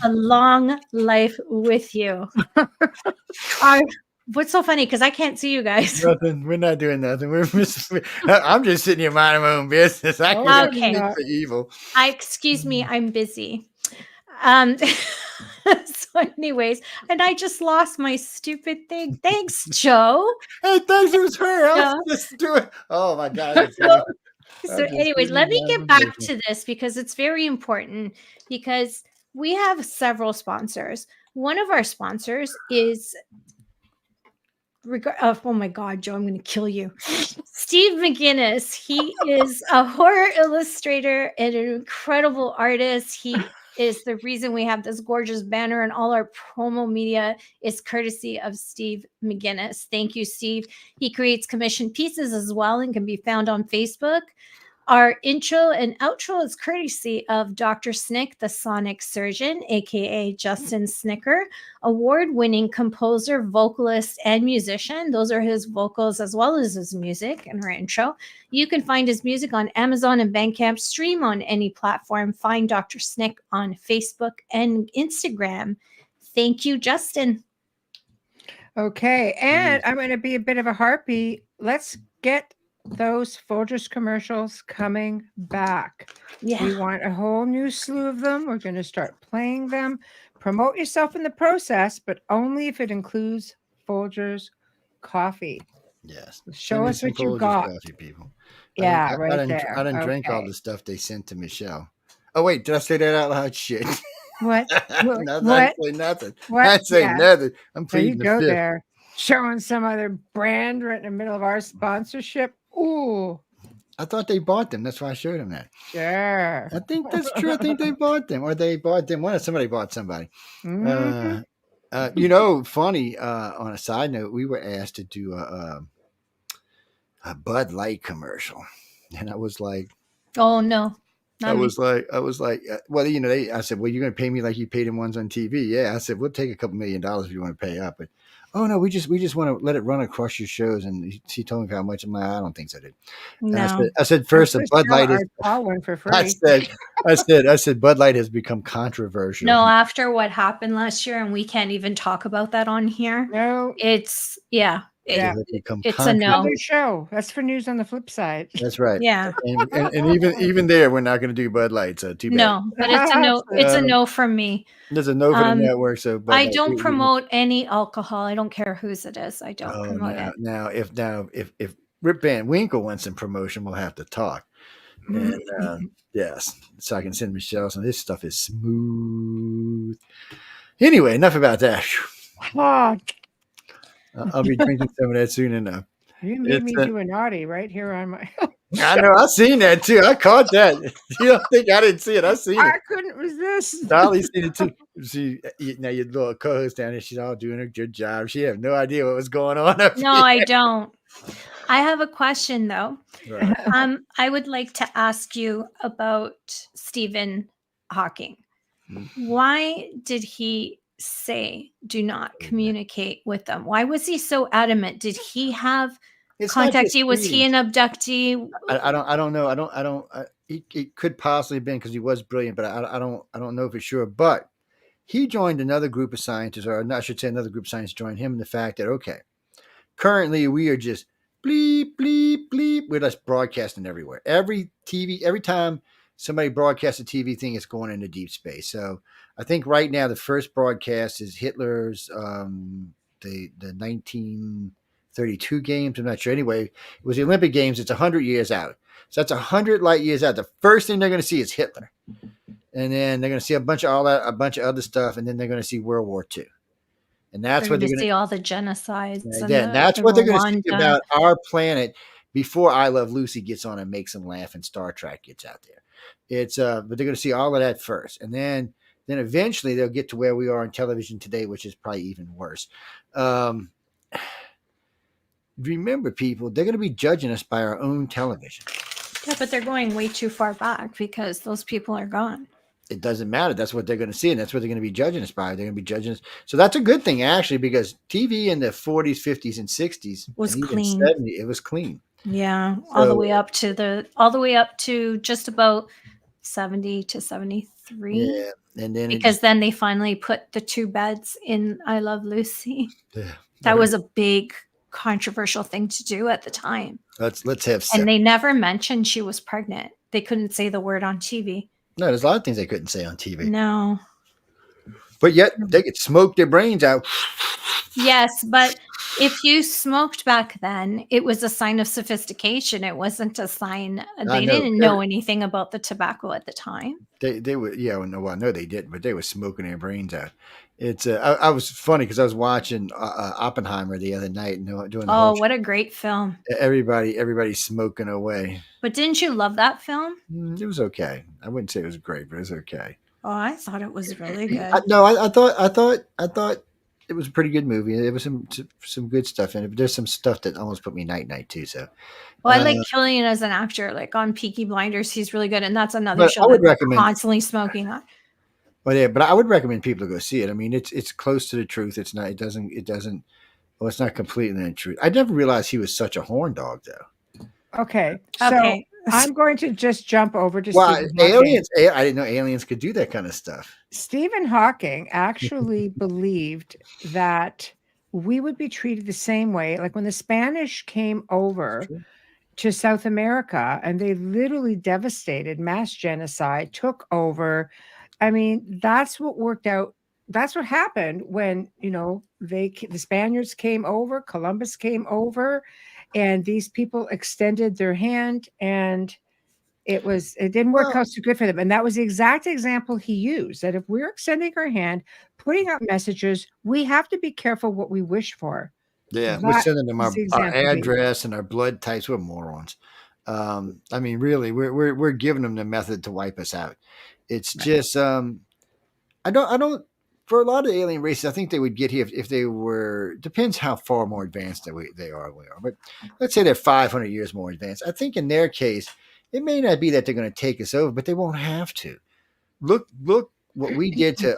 a long life with you. What's so funny? Because I can't see you guys. Nothing. We're not doing nothing. I'm just sitting here minding my own business. I can't Okay. think for evil. Excuse me, I'm busy. So anyways, and I just lost my stupid thing. Thanks, Joe. Hey, thanks. It was her. I Yeah. was just doing. Oh my God. So anyways, let me get back to this because it's very important because we have several sponsors. One of our sponsors is oh my God, Joe, I'm going to kill you. Steve McGinnis. He is a horror illustrator and an incredible artist. He is the reason we have this gorgeous banner, and all our promo media is courtesy of Steve McGinnis. Thank you, Steve. He creates commissioned pieces as well and can be found on Facebook. Our intro and outro is courtesy of Dr. Snick, the sonic surgeon, aka Justin Snicker, award-winning composer, vocalist, and musician. Those are his vocals as well as his music in our intro. You can find his music on Amazon and Bandcamp, stream on any platform. Find Dr. Snick on Facebook and Instagram. Thank you, Justin. Okay, and I'm going to be a bit of a harpy. Let's get those Folgers commercials coming back. Yeah. We want a whole new slew of them. We're going to start playing them. Promote yourself in the process, but only if it includes Folgers coffee. Yes. Show us some what you Folgers got. coffee, people. Yeah, I right didn't, there. I didn't drink all Okay. the stuff they sent to Michelle. Oh, wait. Did I say that out loud? Shit. What? Nothing. I What? didn't say nothing. What? I didn't say Yeah. nothing. I'm There you pleading the go fifth. there. Showing some other brand right in the middle of our sponsorship. Ooh, I thought they bought them. That's why I showed them that. sure. I think that's true. I think they bought them, or they bought them. Somebody bought somebody. Mhm. Funny. On a side note, we were asked to do a Bud Light commercial, and I was like, Oh, no. I was like, well, I said, well, you're going to pay me like you paid them ones on TV. Yeah. I said, we'll take a couple $1 million if you want to pay up. But, oh no, we just want to let it run across your shows. And she told me how much. I'm like, I don't think so, dude. No. I said first, a Bud Light is. I'd call one for free. I said, Bud Light has become controversial. No, after what happened last year, and we can't even talk about that on here. No, It's, yeah. Yeah. It's a no. another show. That's for news on the flip side. That's right. Yeah. And even there, we're not going to do Bud Light. So too bad. No, but it's a no. It's a no from me. There's a no for the network. So Bud I Light, don't promote any alcohol. I don't care whose it is. I don't promote it. Now, if Rip Van Winkle wants some promotion, we'll have to talk. And yes, so I can send Michelle some. This stuff is smooth. Anyway, enough about that. Oh, I'll be drinking some of that soon enough. you made me do a naughty right here on my. I know. I've seen that too. I caught that. You don't think I didn't see it? I seen I it. couldn't resist. Dolly's seen it too. Now your little co-host down there, she's all doing a good job. She had no idea what was going on. No, I don't. I have a question though. Right. I would like to ask you about Stephen Hawking. Why did he say do not communicate with them? Why was he so adamant? Did he have It's not contact just you? Was he reading. an abductee? I don't know. It could possibly have been because he was brilliant, but I don't know for sure. But he joined another group of scientists, or I should say another group of scientists joined him in the fact that, okay, currently we are just bleep, bleep, bleep. We're just broadcasting everywhere. Every time somebody broadcasts a TV thing, it's going into deep space. So I think right now the first broadcast is Hitler's the 1932 games. I'm not sure. Anyway, it was the Olympic Games. It's 100 years out. So that's 100 light years out. The first thing they're going to see is Hitler. And then they're going to see a bunch of other stuff. And then they're going to see World War II. And that's what they're going to see all the genocides. and that's what they're going to see about our planet before I Love Lucy gets on and makes them laugh and Star Trek gets out there. It's but they're going to see all of that first. And then eventually they'll get to where we are on television today, which is probably even worse. Remember, people, they're going to be judging us by our own television. Yeah, but they're going way too far back because those people are gone. It doesn't matter. That's what they're going to see, and that's what they're going to be judging us by. They're going to be judging us. So that's a good thing, actually, because TV in the 40s, 50s, and 60s was and clean. Even 70s, it was clean. Yeah, all the way up to just about 70 to 73. Yeah, and then because then they finally put the 2 beds in I Love Lucy. Yeah, that was a big controversial thing to do at the time. Let's have sex. And they never mentioned she was pregnant. They couldn't say the word on TV. No, there's a lot of things they couldn't say on TV. No. But yet they could smoke their brains out. Yes, but if you smoked back then, it was a sign of sophistication. It wasn't a sign. They didn't know anything about the tobacco at the time. They were, no, they didn't, but they were smoking their brains out. It's I was funny because I was watching Oppenheimer the other night and doing the whole what a great film. Everybody's smoking away. But didn't you love that film? It was okay. I wouldn't say it was great, but it was okay. Oh, I thought it was really good. I thought it was a pretty good movie. There was some good stuff in it, but there's some stuff that almost put me night too. So, Well, I like Killian as an actor. Like on Peaky Blinders, he's really good, and that's another but show I that would they're recommend. constantly smoking on. Well, yeah, but I would recommend people to go see it. I mean, it's close to the truth. It's not. It doesn't. Well, it's not completely the truth. I never realized he was such a horn dog, though. Okay. So Okay. I'm going to just jump over to Well, Stephen Hawking. I didn't know aliens could do that kind of stuff. Stephen Hawking actually believed that we would be treated the same way. Like when the Spanish came over True. to South America and they literally devastated, mass genocide, took over. I mean, that's what worked out. That's what happened when, the Spaniards came over, Columbus came over, and these people extended their hand, and it didn't work Well, out so good for them. And that was the exact example he used, that if we're extending our hand, putting out messages, we have to be careful what we wish for. yeah, we're That sending them was the our example he used. address and our blood types. We're morons. I mean, really, we're giving them the method to wipe us out. It's Right. just I don't. For a lot of alien races, I think they would get here if they were. Depends how far more advanced they are. We are, but let's say they're 500 years more advanced. I think in their case, it may not be that they're going to take us over, but they won't have to. Look what we did to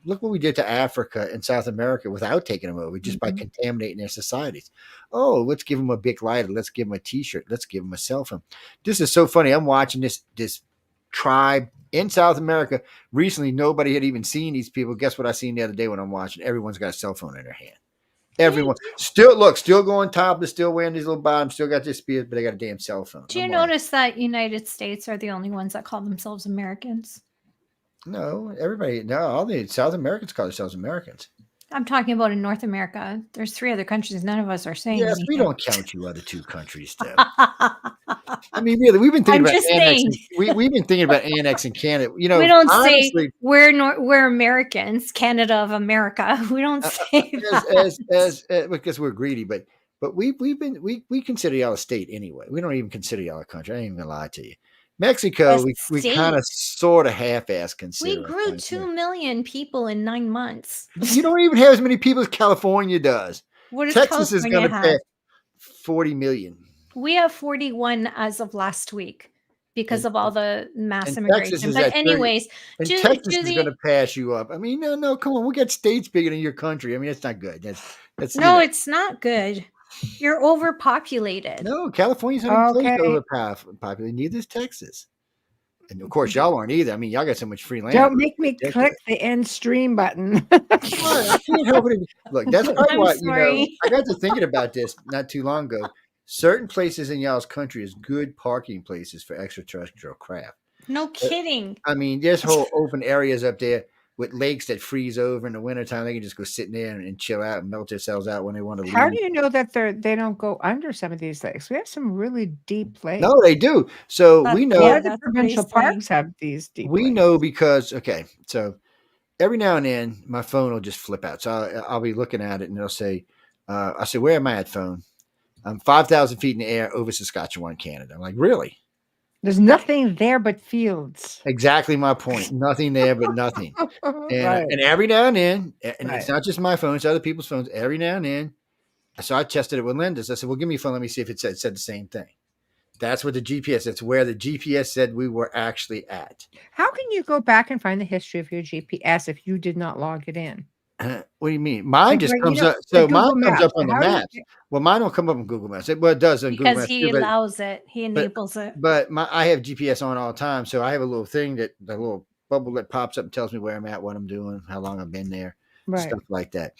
look what we did to Africa and South America without taking them over, just by contaminating their societies. Oh, let's give them a big lighter. Let's give them a T-shirt. Let's give them a cell phone. This is so funny. I'm watching this tribe in South America. Recently, nobody had even seen these people. Guess what I seen the other day when I'm watching? Everyone's got a cell phone in their hand. Everyone still going topless, still wearing these little bottoms, still got their spears, but they got a damn cell phone. Do you notice that United States are the only ones that call themselves Americans? No, all the South Americans call themselves Americans. I'm talking about in North America. There's 3 other countries. None of us are saying Yes, anything. we don't count you other 2 countries, though. I mean, really, we've been thinking about annexing. We've been thinking about annexing Canada. We don't honestly, say we're Americans, Canada of America. We don't say that. Because we're greedy, but we consider y'all a state anyway. We don't even consider y'all a country. I ain't even gonna lie to you. Mexico, we kind of sort of half-ass consider. We grew 2 million people in 9 months. You don't even have as many people as California does. What does Texas is California going to have? pay 40 million. We have 41 as of last week because of all the mass And immigration. But anyways, Texas is going to pass you up. I mean, no, come on. We got states bigger than your country. I mean, that's not good. That's it's not good. You're overpopulated. No, California's not overpopulated. Neither is Texas. And of course, y'all aren't either. I mean, y'all got so much free land. Don't make me click the end stream button. I can't help it. Look, that's probably why, I got to thinking about this not too long ago. Certain places in y'all's country is good parking places for extraterrestrial craft. No kidding. I mean, there's whole open areas up there with lakes that freeze over in the wintertime. They can just go sit in there and chill out and melt themselves out when they want to leave. How do you know that they don't go under some of these lakes? We have some really deep lakes. No, they do. So we know. Yeah, the provincial parks have these deep lakes. Know because, so every now and then my phone will just flip out. So I'll be looking at it and it'll say, I say, where am I at, phone? I'm 5,000 feet in the air over Saskatchewan, Canada. I'm like, really? There's nothing there but fields. Exactly my point. Nothing there but nothing. And every now and then, and it's not just my phone, it's other people's phones. Every now and then, so I tested it with Linda's. I said, well, give me your phone. Let me see if it said the same thing. That's what the GPS, that's where the GPS said we were actually at. How can you go back and find the history of your GPS if you did not log it in? What do you mean? Mine just comes up. So mine comes up on the maps. Well, mine don't come up on Google Maps. Well, it does on Google Maps. Because he allows it. He enables it. But I have GPS on all the time. So I have a little thing the little bubble that pops up and tells me where I'm at, what I'm doing, how long I've been there, stuff like that.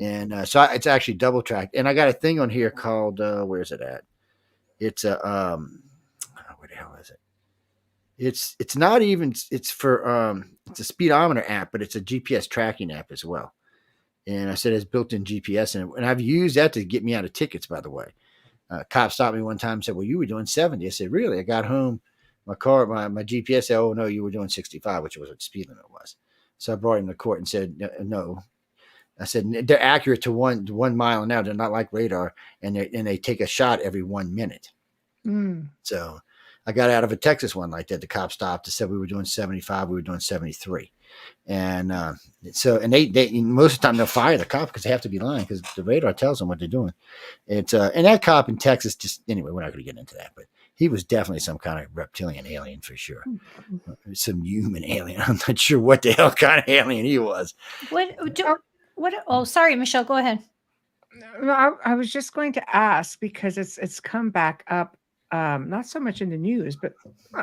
And so it's actually double tracked. And I got a thing on here called, where's it at? It's a, where the hell is it? It's not even, it's for, it's a speedometer app, but it's a GPS tracking app as well. And I said it's built-in GPS in it. And I've used that to get me out of tickets, by the way. Cop stopped me one time and said, well, you were doing 70. I said, really? I got home, my GPS said, oh, no, you were doing 65, which was what the speed limit was. So I brought him to court and said, no. I said, they're accurate to 1 mile an hour. They're not like radar. And they take a shot every 1 minute. So I got out of a Texas one like that. The cop stopped and said we were doing 75, we were doing 73. And and they most of the time they'll fire the cop because they have to be lying because the radar tells them what they're doing. It's and that cop in Texas just anyway, we're not going to get into that, but he was definitely some kind of reptilian alien for sure. Some human alien. I'm not sure what the hell kind of alien he was. Oh, sorry, Michelle, go ahead. I was just going to ask because it's come back up, not so much in the news, but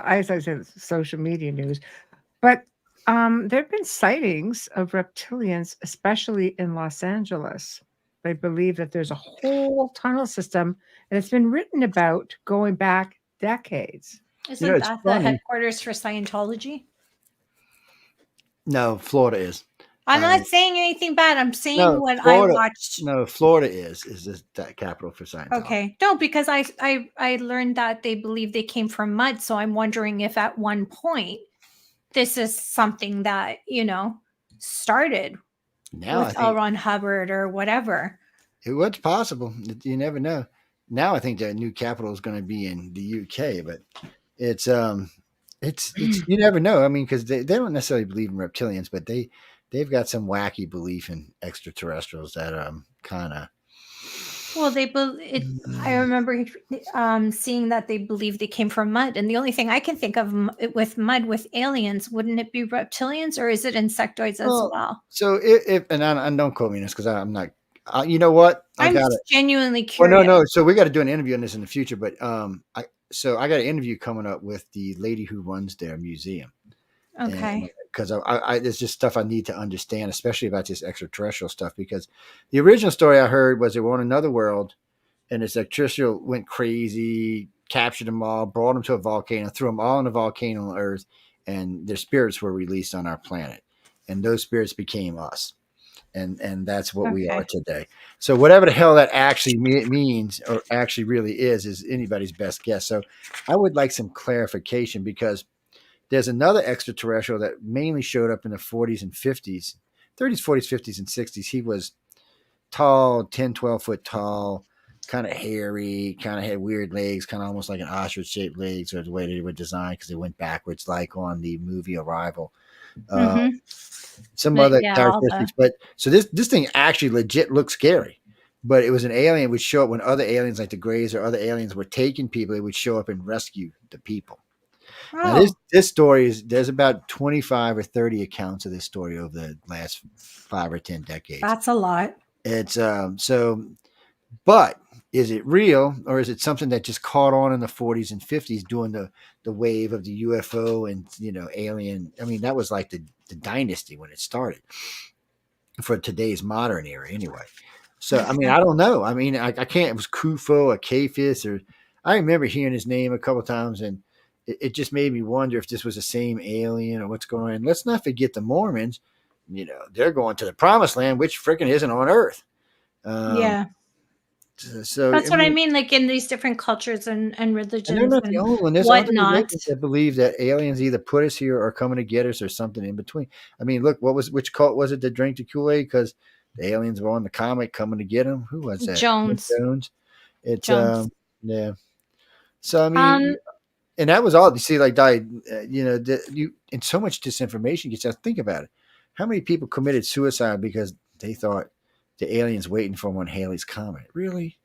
as I said, social media news. But there have been sightings of reptilians, especially in Los Angeles. They believe that there's a whole tunnel system, and it's been written about going back decades. Isn't that the headquarters for Scientology? No, Florida is. I'm not saying anything bad. I'm saying Florida, I watched. No, Florida is the capital for Scientology. Okay. No, because I learned that they believe they came from mud. So I'm wondering if at one point this is something that, started with L. Ron Hubbard or whatever. It was possible. You never know. Now I think the new capital is going to be in the UK, but it's you never know. I mean, because they don't necessarily believe in reptilians, but they've got some wacky belief in extraterrestrials that kind of. Well, I remember seeing that they believe they came from mud, and the only thing I can think of with mud with aliens, wouldn't it be reptilians or is it insectoids as well? So if and don't quote me on this because I'm not. You know what? I'm genuinely curious. Well, no. So we got to do an interview on this in the future, but I got an interview coming up with the lady who runs their museum. Okay. Because there's just stuff I need to understand, especially about this extraterrestrial stuff. Because the original story I heard was they were on another world, and this extraterrestrial went crazy, captured them all, brought them to a volcano, threw them all in a volcano on Earth, and their spirits were released on our planet, and those spirits became us, and that's what we are today. So whatever the hell that actually means, or actually really is anybody's best guess. So I would like some clarification because. There's another extraterrestrial that mainly showed up in the 40s and 50s, 30s, 40s, 50s, and 60s. He was tall, 10, 12 foot tall, kind of hairy, kind of had weird legs, kind of almost like an ostrich-shaped legs, or the way they were designed because they went backwards, like on the movie Arrival. Some other characteristics. But so this thing actually legit looked scary. But it was an alien would show up when other aliens like the Greys or other aliens were taking people. It would show up and rescue the people. Now this story there's about 25 or 30 accounts of this story over the last 5 or 10 decades. That's a lot. It's but is it real or is it something that just caught on in the 40s and 50s during the wave of the UFO and alien? I mean, that was like the dynasty when it started for today's modern era anyway. So I mean, I don't know. I mean, I can't. It was Kufo or Kafis, or I remember hearing his name a couple of times and. It just made me wonder if this was the same alien or what's going on. Let's not forget the Mormons. They're going to the promised land, which freaking isn't on Earth. So that's what I mean. Like in these different cultures and religions, and they're not the only one. There's other religions that believe that aliens either put us here or coming to get us or something in between. I mean, look, which cult was it that drank the Kool-Aid because the aliens were on the comet coming to get them? Who was that? Jones. It's yeah. So I mean. And that was all you see, like died, and so much disinformation gets out. Think about it. How many people committed suicide because they thought the aliens waiting for them on Halley's Comet? Really?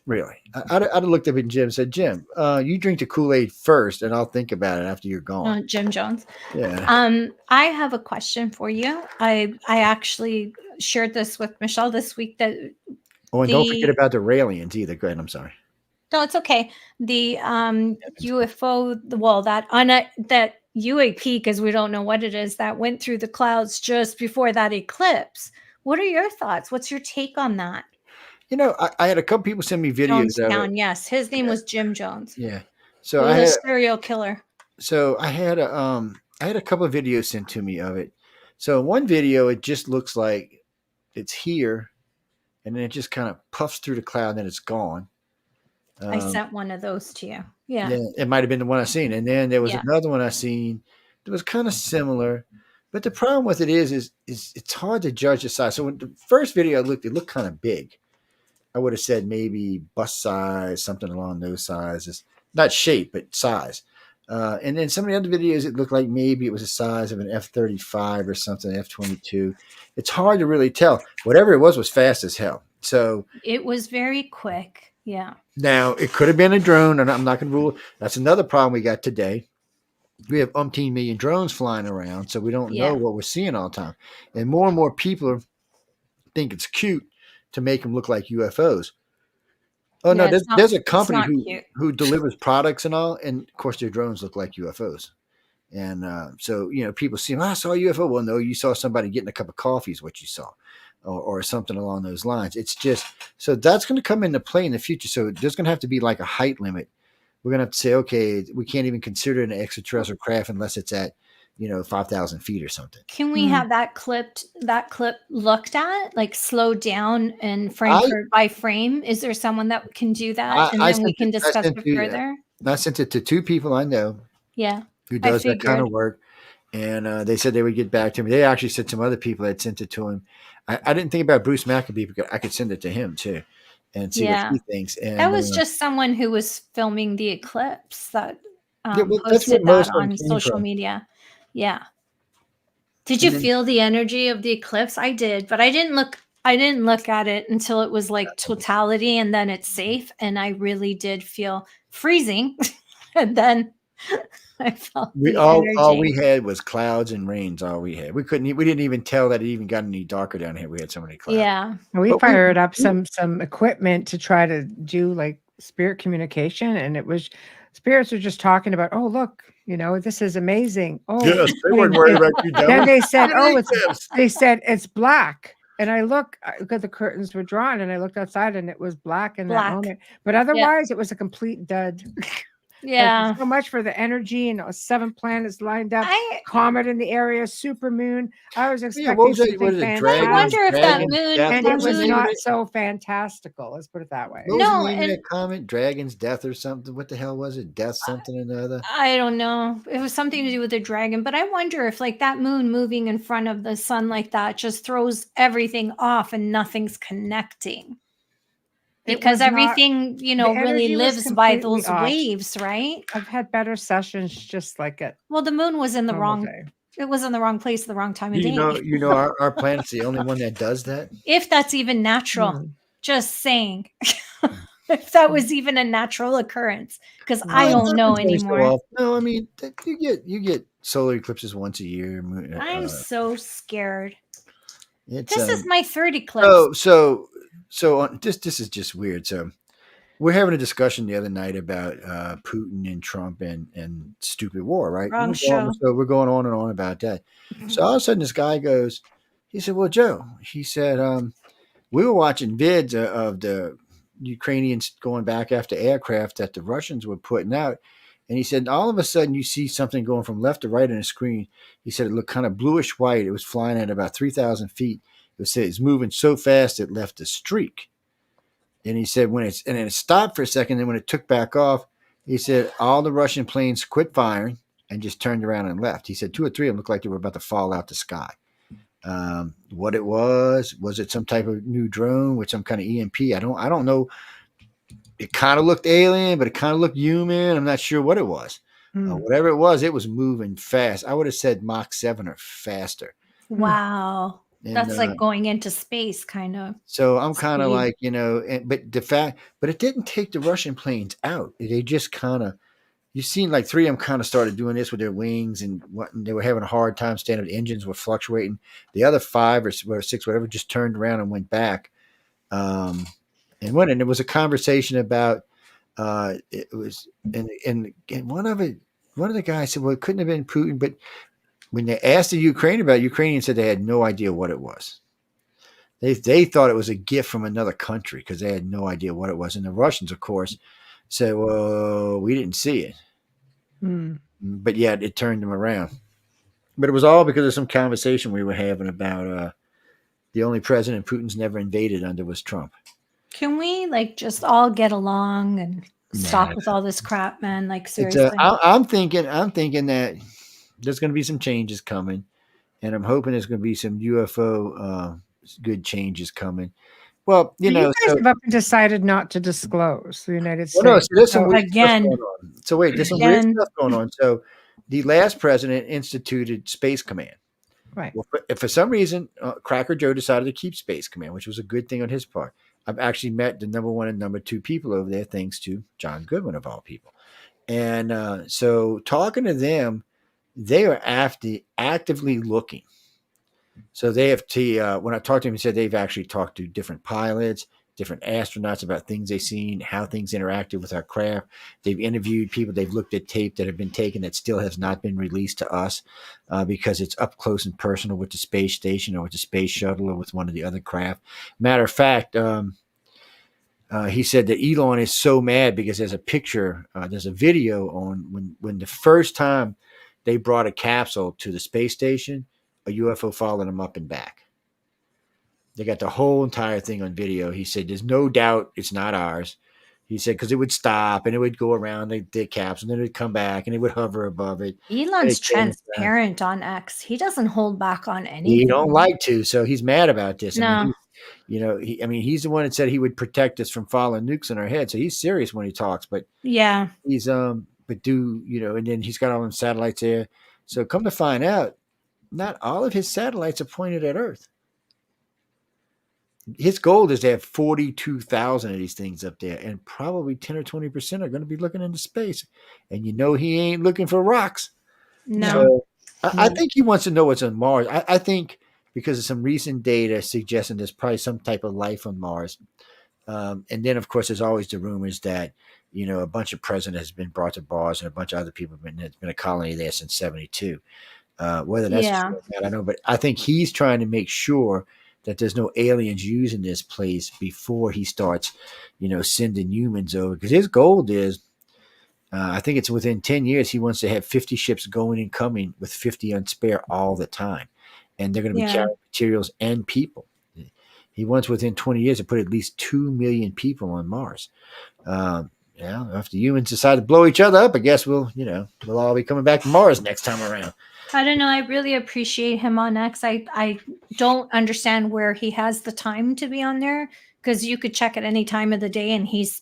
I'd have looked up at Jim and said, Jim, you drink the Kool-Aid first and I'll think about it after you're gone. Jim Jones. Yeah. I have a question for you. I actually shared this with Michelle this week that. Oh, and don't forget about the Raelians either. Go ahead. I'm sorry. No, it's okay. The UFO, that UAP, because we don't know what it is, that went through the clouds just before that eclipse. What are your thoughts? What's your take on that? I had a couple people send me videos of it. Yes, his name was Jim Jones. Yeah. So I had a serial killer. So I had a couple of videos sent to me of it. So in one video, it just looks like it's here, and then it just kind of puffs through the cloud, and then it's gone. I sent one of those to you. Yeah. It might have been the one I seen. And then there was another one I seen that was kind of similar. But the problem with it is it's hard to judge the size. So when the first video I looked, it looked kind of big. I would have said maybe bus size, something along those sizes. Not shape, but size. And then some of the other videos, it looked like maybe it was the size of an F-35 or something, F-22. It's hard to really tell. Whatever it was fast as hell. So It was very quick. Yeah. now it could have been a drone, and I'm not going to rule. That's another problem we got today. We have umpteen million drones flying around, so we don't know Yeah. what we're seeing all the time. And more people think it's cute to make them look like UFOs. Oh no, Yeah, it's there's a it's company not cute. who delivers products and all, and of course their drones look like UFOs. And so people see, I saw a UFO. Well, no, you saw somebody getting a cup of coffee is what you saw, or something along those lines. It's just so that's going to come into play in the future. So there's going to have to be like a height limit. We're going to have to say, okay, we can't even consider it an extraterrestrial craft unless it's at 5,000 feet or something. Can we have that clip looked at, like slowed down and frame by frame? Is there someone that can do that? And then we can discuss it further. I sent it to 2 people I know. Yeah. Who does that kind of work. And they said they would get back to me. They actually said some other people had sent it to him. I didn't think about Bruce Maccabee because I could send it to him too and see what he thinks. And that was just someone who was filming the eclipse that that's posted what that on social media. Yeah. Did you feel the energy of the eclipse? I did, but I didn't look at it until it was like totality and then it's safe. And I really did feel freezing. And then I felt all we had was clouds and rains. All we had. We didn't even tell that it even got any darker down here. We had so many clouds. Yeah. We fired up some equipment to try to do like spirit communication, and it was spirits were just talking about, oh look, this is amazing. Oh yes, they weren't worried about you. Then they said, it's black. And I because the curtains were drawn, and I looked outside, and it was black in that moment. But otherwise, it was a complete dud. Yeah. So much for the energy, 7 planets lined up, comet in the area, super moon. I was expecting something fantastic. I wonder if that moon, and it was not so fantastical. Let's put it that way. What was the name of that comet? Dragon's Death or something? What the hell was it? Death something or another? I don't know. It was something to do with the dragon, but I wonder if like that moon moving in front of the sun like that just throws everything off and nothing's connecting. Because everything, really lives by those waves, right? I've had better sessions just like it. Well, the moon was in the wrong day. It was in the wrong place at the wrong time of day. Our planet's the only one that does that. If that's even natural, just saying. If that was even a natural occurrence, because I don't know anymore. No, I mean you get solar eclipses once a year. I'm so scared. This is my 3rd eclipse. So this is just weird. So we're having a discussion the other night about Putin and Trump and stupid war, right? So we're going on and on about that. So all of a sudden this guy goes, he said, well, Joe, he said, we were watching vids of the Ukrainians going back after aircraft that the Russians were putting out. And he said, all of a sudden you see something going from left to right on the screen. He said, it looked kind of bluish white. It was flying at about 3,000 feet. It's moving so fast it left a streak. And he said and then it stopped for a second. And when it took back off, he said all the Russian planes quit firing and just turned around and left. He said 2 or 3 of them looked like they were about to fall out the sky. What it was it some type of new drone with some kind of EMP? I don't know. It kind of looked alien, but it kind of looked human. I'm not sure what it was. Whatever it was moving fast. I would have said Mach 7 or faster. Wow. And, that's like going into space, kind of. So I'm kind of like, but it didn't take the Russian planes out. They just kind of, you've seen like 3 of them kind of started doing this with their wings and they were having a hard time standing. The engines were fluctuating. The other 5 or 6, whatever, just turned around and went back. And there was a conversation about, it was, and one of the guys said, well, it couldn't have been Putin, but when they asked the Ukraine about it, Ukrainians said they had no idea what it was. They thought it was a gift from another country because they had no idea what it was. And the Russians, of course, said, well, we didn't see it. But yet it turned them around. But it was all because of some conversation we were having about the only president Putin's never invaded under was Trump. Can we just all get along and stop with all this crap, man? Like seriously. I'm thinking that there's going to be some changes coming, and I'm hoping there's going to be some UFO good changes coming. Well, You guys have up and decided not to disclose the United States. Well, no, so there's some So, weird stuff Again. going on. So wait, there's some weird Again. stuff going on. So the last president instituted Space Command. right. Well, if for some reason Cracker Joe decided to keep Space Command, which was a good thing on his part. I've actually met the number 1 and number 2 people over there, thanks to John Goodwin of all people. And so talking to them, they are actively looking. So they have to, when I talked to him, he said they've actually talked to different pilots, different astronauts about things they've seen, how things interacted with our craft. They've interviewed people. They've looked at tape that have been taken that still has not been released to us because it's up close and personal with the space station or with the space shuttle or with one of the other craft. Matter of fact, he said that Elon is so mad because there's a picture, there's a video on when the first time they brought a capsule to the space station, a UFO followed them up and back. They got the whole entire thing on video. He said, there's no doubt it's not ours. He said, because it would stop and it would go around the capsule and then it would come back and it would hover above it. Elon's transparent on X. He doesn't hold back on anything. He don't like to, so he's mad about this. No. He's the one that said he would protect us from falling nukes on our head. So he's serious when he talks, but yeah, he's and then he's got all them satellites there. So come to find out, not all of his satellites are pointed at Earth. His goal is to have 42,000 of these things up there, and probably 10 or 20% are going to be looking into space. And he ain't looking for rocks. No. So I think he wants to know what's on Mars. I think because of some recent data suggesting there's probably some type of life on Mars. And then, of course, there's always the rumors that, a bunch of presidents has been brought to Mars and a bunch of other people there's been a colony there since 1972. Whether that's true or not, I don't know. But I think he's trying to make sure that there's no aliens using this place before he starts, sending humans over. Because his goal is, I think it's within 10 years, he wants to have 50 ships going and coming with 50 on spare all the time. And they're going to be carrying materials and people. He wants within 20 years to put at least 2 million people on Mars. If the humans decide to blow each other up, I guess we'll all be coming back to Mars next time around. I don't know. I really appreciate him on X. I don't understand where he has the time to be on there, because you could check at any time of the day and he's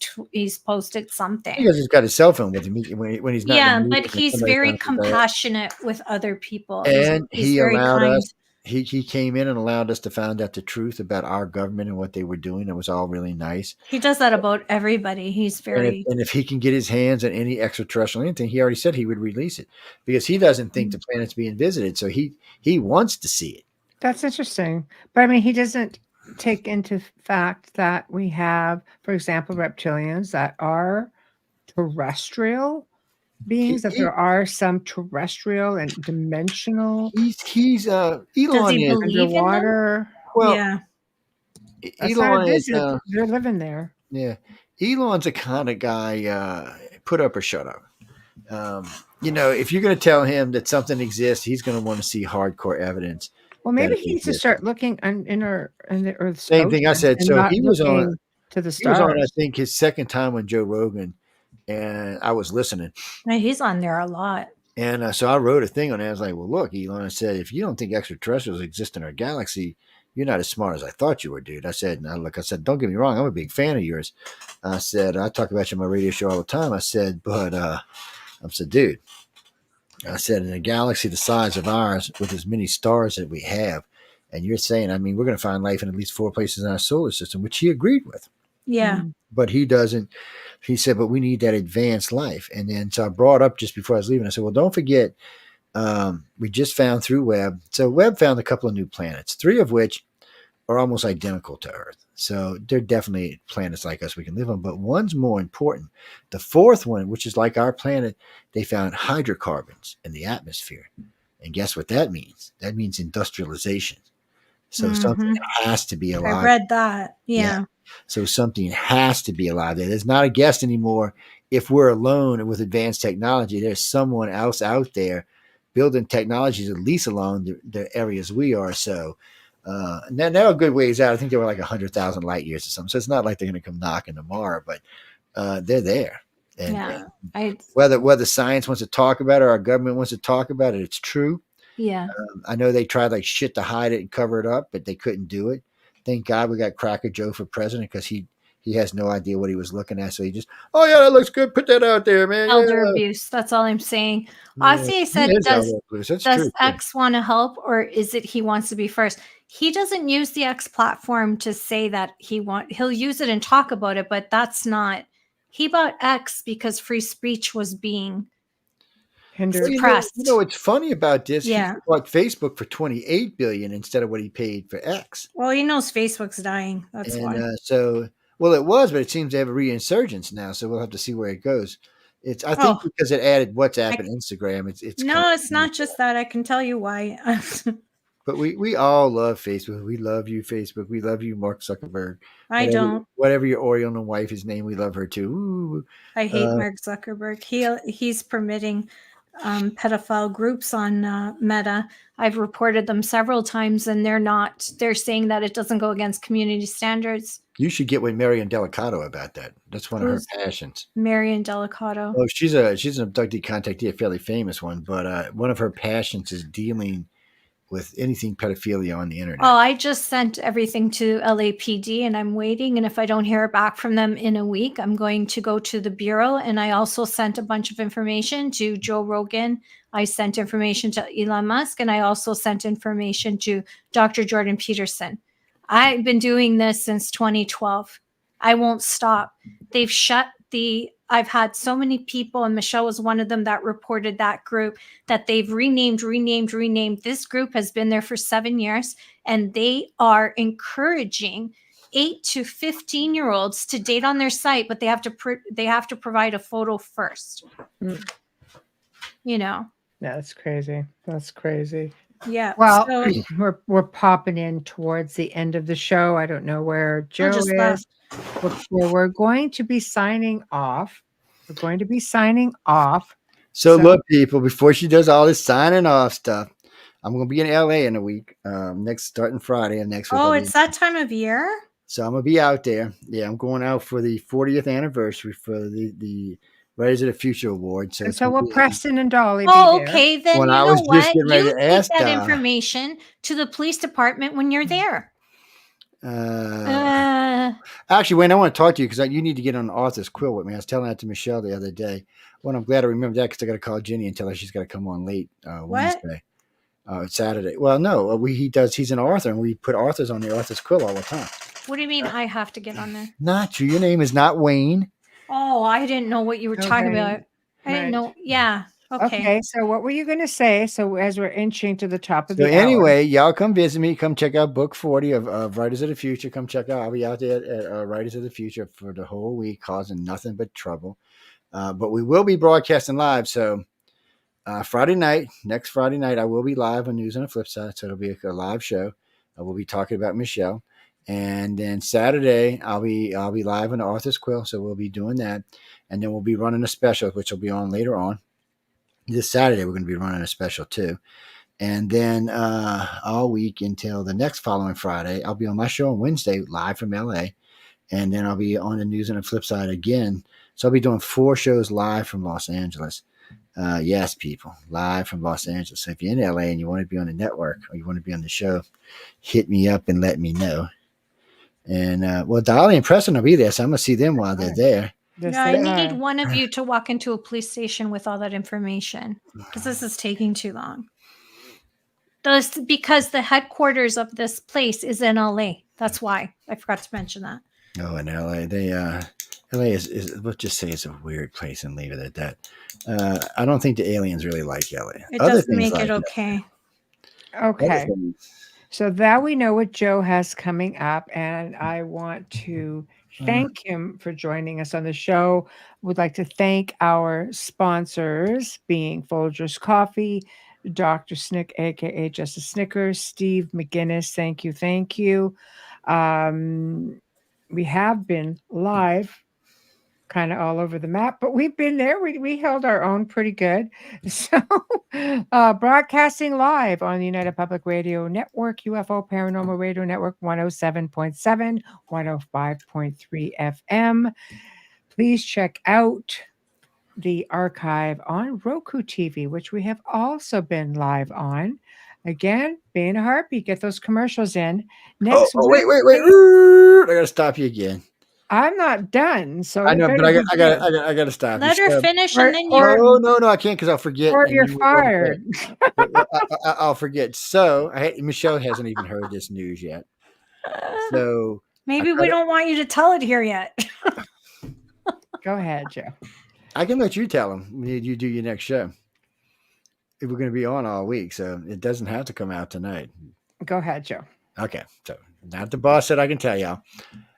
posted something. Because he's got his cell phone with him when he's not. Yeah, but he's very compassionate with other people. And he's very allowed kind. us. He came in and allowed us to find out the truth about our government and what they were doing. It was all really nice. He does that about everybody. He's very. And if he can get his hands on any extraterrestrial anything, he already said he would release it because he doesn't think the planet's being visited. So he wants to see it. That's interesting. But I mean, he doesn't take into fact that we have, for example, reptilians that are terrestrial beings, that there are some terrestrial and dimensional. He's Elon is underwater. Well, yeah. Elon is they're living there. Yeah, Elon's the kind of guy put up or shut up. If you're going to tell him that something exists, he's going to want to see hardcore evidence. Well, maybe he needs to start looking in the Earth's same thing I said. So he was on to the stars. He was on, I think, his second time on Joe Rogan, and I was listening. He's on there a lot. And so I wrote a thing on it. I was like, well, look, Elon, I said, if you don't think extraterrestrials exist in our galaxy, you're not as smart as I thought you were, dude. I said, don't get me wrong. I'm a big fan of yours. I said, I talk about you on my radio show all the time. I said, but dude, I said, in a galaxy the size of ours with as many stars that we have, and you're saying, we're going to find life in at least 4 places in our solar system, which he agreed with. Yeah. But he doesn't. He said, but we need that advanced life. And then so I brought up just before I was leaving, I said, well, don't forget, we just found through Webb. So Webb found a couple of new planets, 3 of which are almost identical to Earth. So they're definitely planets like us we can live on. But one's more important. The 4th one, which is like our planet, they found hydrocarbons in the atmosphere. And guess what that means? That means industrialization. So something has to be alive. I read that. Yeah. So something has to be alive there. There's not a guess anymore. If we're alone and with advanced technology, there's someone else out there building technologies at least along the areas we are. So now they're a good ways out. I think they were like 100,000 light years or something. So it's not like they're going to come knocking tomorrow, but they're there. And whether science wants to talk about it or our government wants to talk about it, it's true. Yeah. I know they tried like shit to hide it and cover it up, but they couldn't do it. thank God we got Cracker Joe for president because he has no idea what he was looking at. So he just, oh yeah, that looks good. Put that out there, man. Elder Yeah. abuse. That's all I'm saying. Yeah. Ozzy He said, is elder abuse. That's does true. X want to help, or is it he wants to be first? He doesn't use the X platform to say that he'll use it and talk about it, but that's not. He bought X because free speech was being Hindered. Well, suppressed. what's funny about this? Yeah. He bought Facebook for $28 billion instead of what he paid for X. Well, he knows Facebook's dying. That's And why. well, it was, but it seems to have a reinsurgence now. So we'll have to see where it goes. I think because it added WhatsApp and Instagram. It's no, it's not just that. I can tell you why. But we all love Facebook. We love you, Facebook. We love you, Mark Zuckerberg. I don't. Whatever your Oriental wife is named, we love her too. Ooh. I hate Mark Zuckerberg. He's permitting pedophile groups on Meta. I've reported them several times, and they're saying that it doesn't go against community standards. You should get with Marion Delicato about that. That's one of her passions. Marion Delicato. Oh, she's an abductee contactee, a fairly famous one, but one of her passions is dealing with anything pedophilia on the internet. Oh, I just sent everything to LAPD and I'm waiting. And if I don't hear back from them in a week, I'm going to go to the Bureau. And I also sent a bunch of information to Joe Rogan. I sent information to Elon Musk, and I also sent information to Dr. Jordan Peterson. I've been doing this since 2012. I won't stop. They've I've had so many people, and Michelle was one of them that reported that group, that they've renamed. This group has been there for 7 years, and they are encouraging 8 to 15-year-olds to date on their site, but they have to provide a photo first. You know. Yeah, that's crazy. That's crazy. Yeah. Well, so, we're popping in towards the end of the show. I don't know where Joe is. We're going to be signing off. So look, people, before she does all this signing off stuff, I'm going to be in LA in a week, starting Friday and next week. Oh, it's that time of year? So I'm going to be out there. Yeah, I'm going out for the 40th anniversary for the Writers of the Future Award. So will Preston and Dolly be there? there? Okay, then when you I know was what? just getting ready You to take ask that information to the police department when you're there. Actually, Wayne, I want to talk to you because you need to get on Arthur's quill with me. I was telling that to Michelle the other day. Well, I'm glad I remember that because I got to call Jenny and tell her she's got to come on late Wednesday, Saturday. Well, no, he's an Arthur, and we put Arthurs on the Arthur's quill all the time. What do you mean I have to get on there? Not you. Your name is not Wayne. Oh, I didn't know what you were talking about. I didn't know. Yeah. Okay. So what were you going to say? So as we're inching to the top of So the anyway, y'all come visit me. Come check out book 40 of Writers of the Future. Come check out. I'll be out there at Writers of the Future for the whole week, causing nothing but trouble. But we will be broadcasting live. So next Friday night, I will be live on News on the Flip Side. So it'll be a live show. We'll be talking about Michelle. And then Saturday, I'll be live on Arthur's Quill. So we'll be doing that. And then we'll be running a special, which will be on later on. This Saturday, we're going to be running a special too. And then all week until the next following Friday, I'll be on my show on Wednesday, live from LA. And then I'll be on the News on the Flip Side again. So I'll be doing 4 shows live from Los Angeles. Yes, people, live from Los Angeles. So if you're in LA and you want to be on the network or you want to be on the show, hit me up and let me know. And Dolly and Preston will be there, so I'm going to see them while they're there. Yeah, I need one of you to walk into a police station with all that information because this is taking too long. Because the headquarters of this place is in LA. That's why I forgot to mention that. Oh, in LA, LA is let's just say it's a weird place and leave it at that. I don't think the aliens really like LA. It doesn't make it okay. Okay. So that we know what Joe has coming up, and I want to thank him for joining us on the show. Would like to thank our sponsors, being Folgers Coffee, Dr. Snick, aka Justice Snickers, Steve McGinnis. Thank you. We have been live kind of all over the map, but we've been there. We held our own pretty good. So broadcasting live on the United Public Radio Network, UFO Paranormal Radio Network, 107.7, 105.3 FM. Please check out the archive on Roku TV, which we have also been live on. Again, being a heartbeat, get those commercials in. Oh, Next wait. Wednesday- I got to stop you again. I'm not done, so I it know, but better I be got good, I got to stop Let you. her So, finish, Or- and then or- you. no, I can't because I'll forget. or and you're then you won't fired. I'll forget. So Michelle hasn't even heard this news yet. So Maybe I we gotta- don't want you to tell it here yet. Go ahead, Joe. I can let you tell them when you do your next show. We're going to be on all week, so it doesn't have to come out tonight. Go ahead, Joe. Okay, so not the boss said I can tell y'all.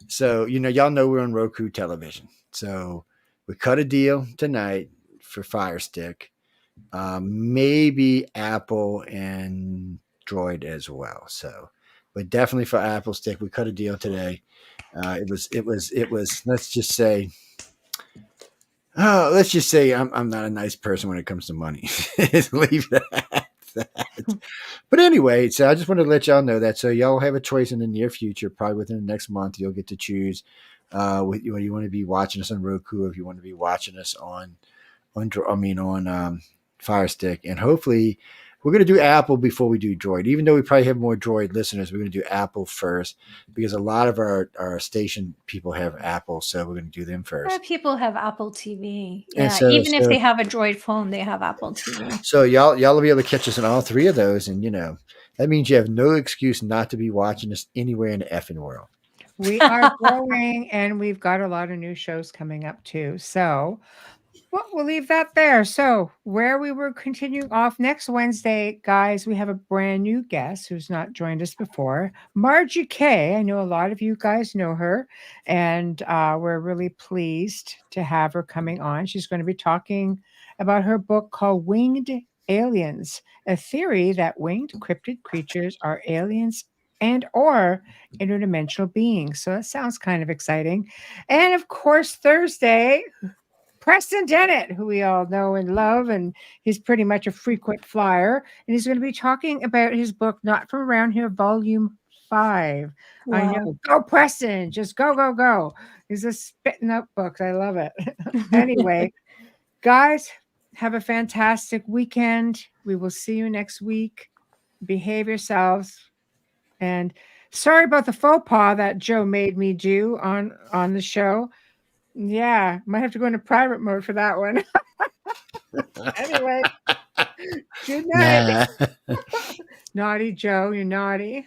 So y'all know we're on Roku television. So we cut a deal tonight for Fire Stick, maybe Apple and Droid as well. So, but definitely for Apple Stick, we cut a deal today. It was. Let's just say. Oh, let's just say I'm not a nice person when it comes to money. Leave that at that. But anyway, so I just wanted to let y'all know that. So y'all have a choice in the near future, probably within the next month. You'll get to choose whether you want to be watching us on Roku, or if you want to be watching us on Fire Stick, and hopefully we're going to do Apple before we do Droid. Even though we probably have more Droid listeners, we're going to do Apple first because a lot of our station people have Apple, so we're going to do them first. People have Apple TV. And Yeah, so- even if so- they have a Droid phone, they have Apple TV. So y'all will be able to catch us in all three of those, and that means you have no excuse not to be watching us anywhere in the effing world. We are growing, and we've got a lot of new shows coming up too. So, well, we'll leave that there. So, where we were continuing off next Wednesday, guys, we have a brand new guest who's not joined us before, Margie Kay. I know a lot of you guys know her, and we're really pleased to have her coming on. She's going to be talking about her book called Winged Aliens, a theory that winged cryptid creatures are aliens and or interdimensional beings. So that sounds kind of exciting. And of course, Thursday, Preston Dennett, who we all know and love, and he's pretty much a frequent flyer. And he's going to be talking about his book, Not From Around Here, Volume 5. I know. Go, Preston. Just go, go, go. He's just spitting up books. I love it. Anyway, guys, have a fantastic weekend. We will see you next week. Behave yourselves. And sorry about the faux pas that Joe made me do on the show. Yeah, might have to go into private mode for that one. Anyway, good night. Nah. Naughty Joe, you're naughty.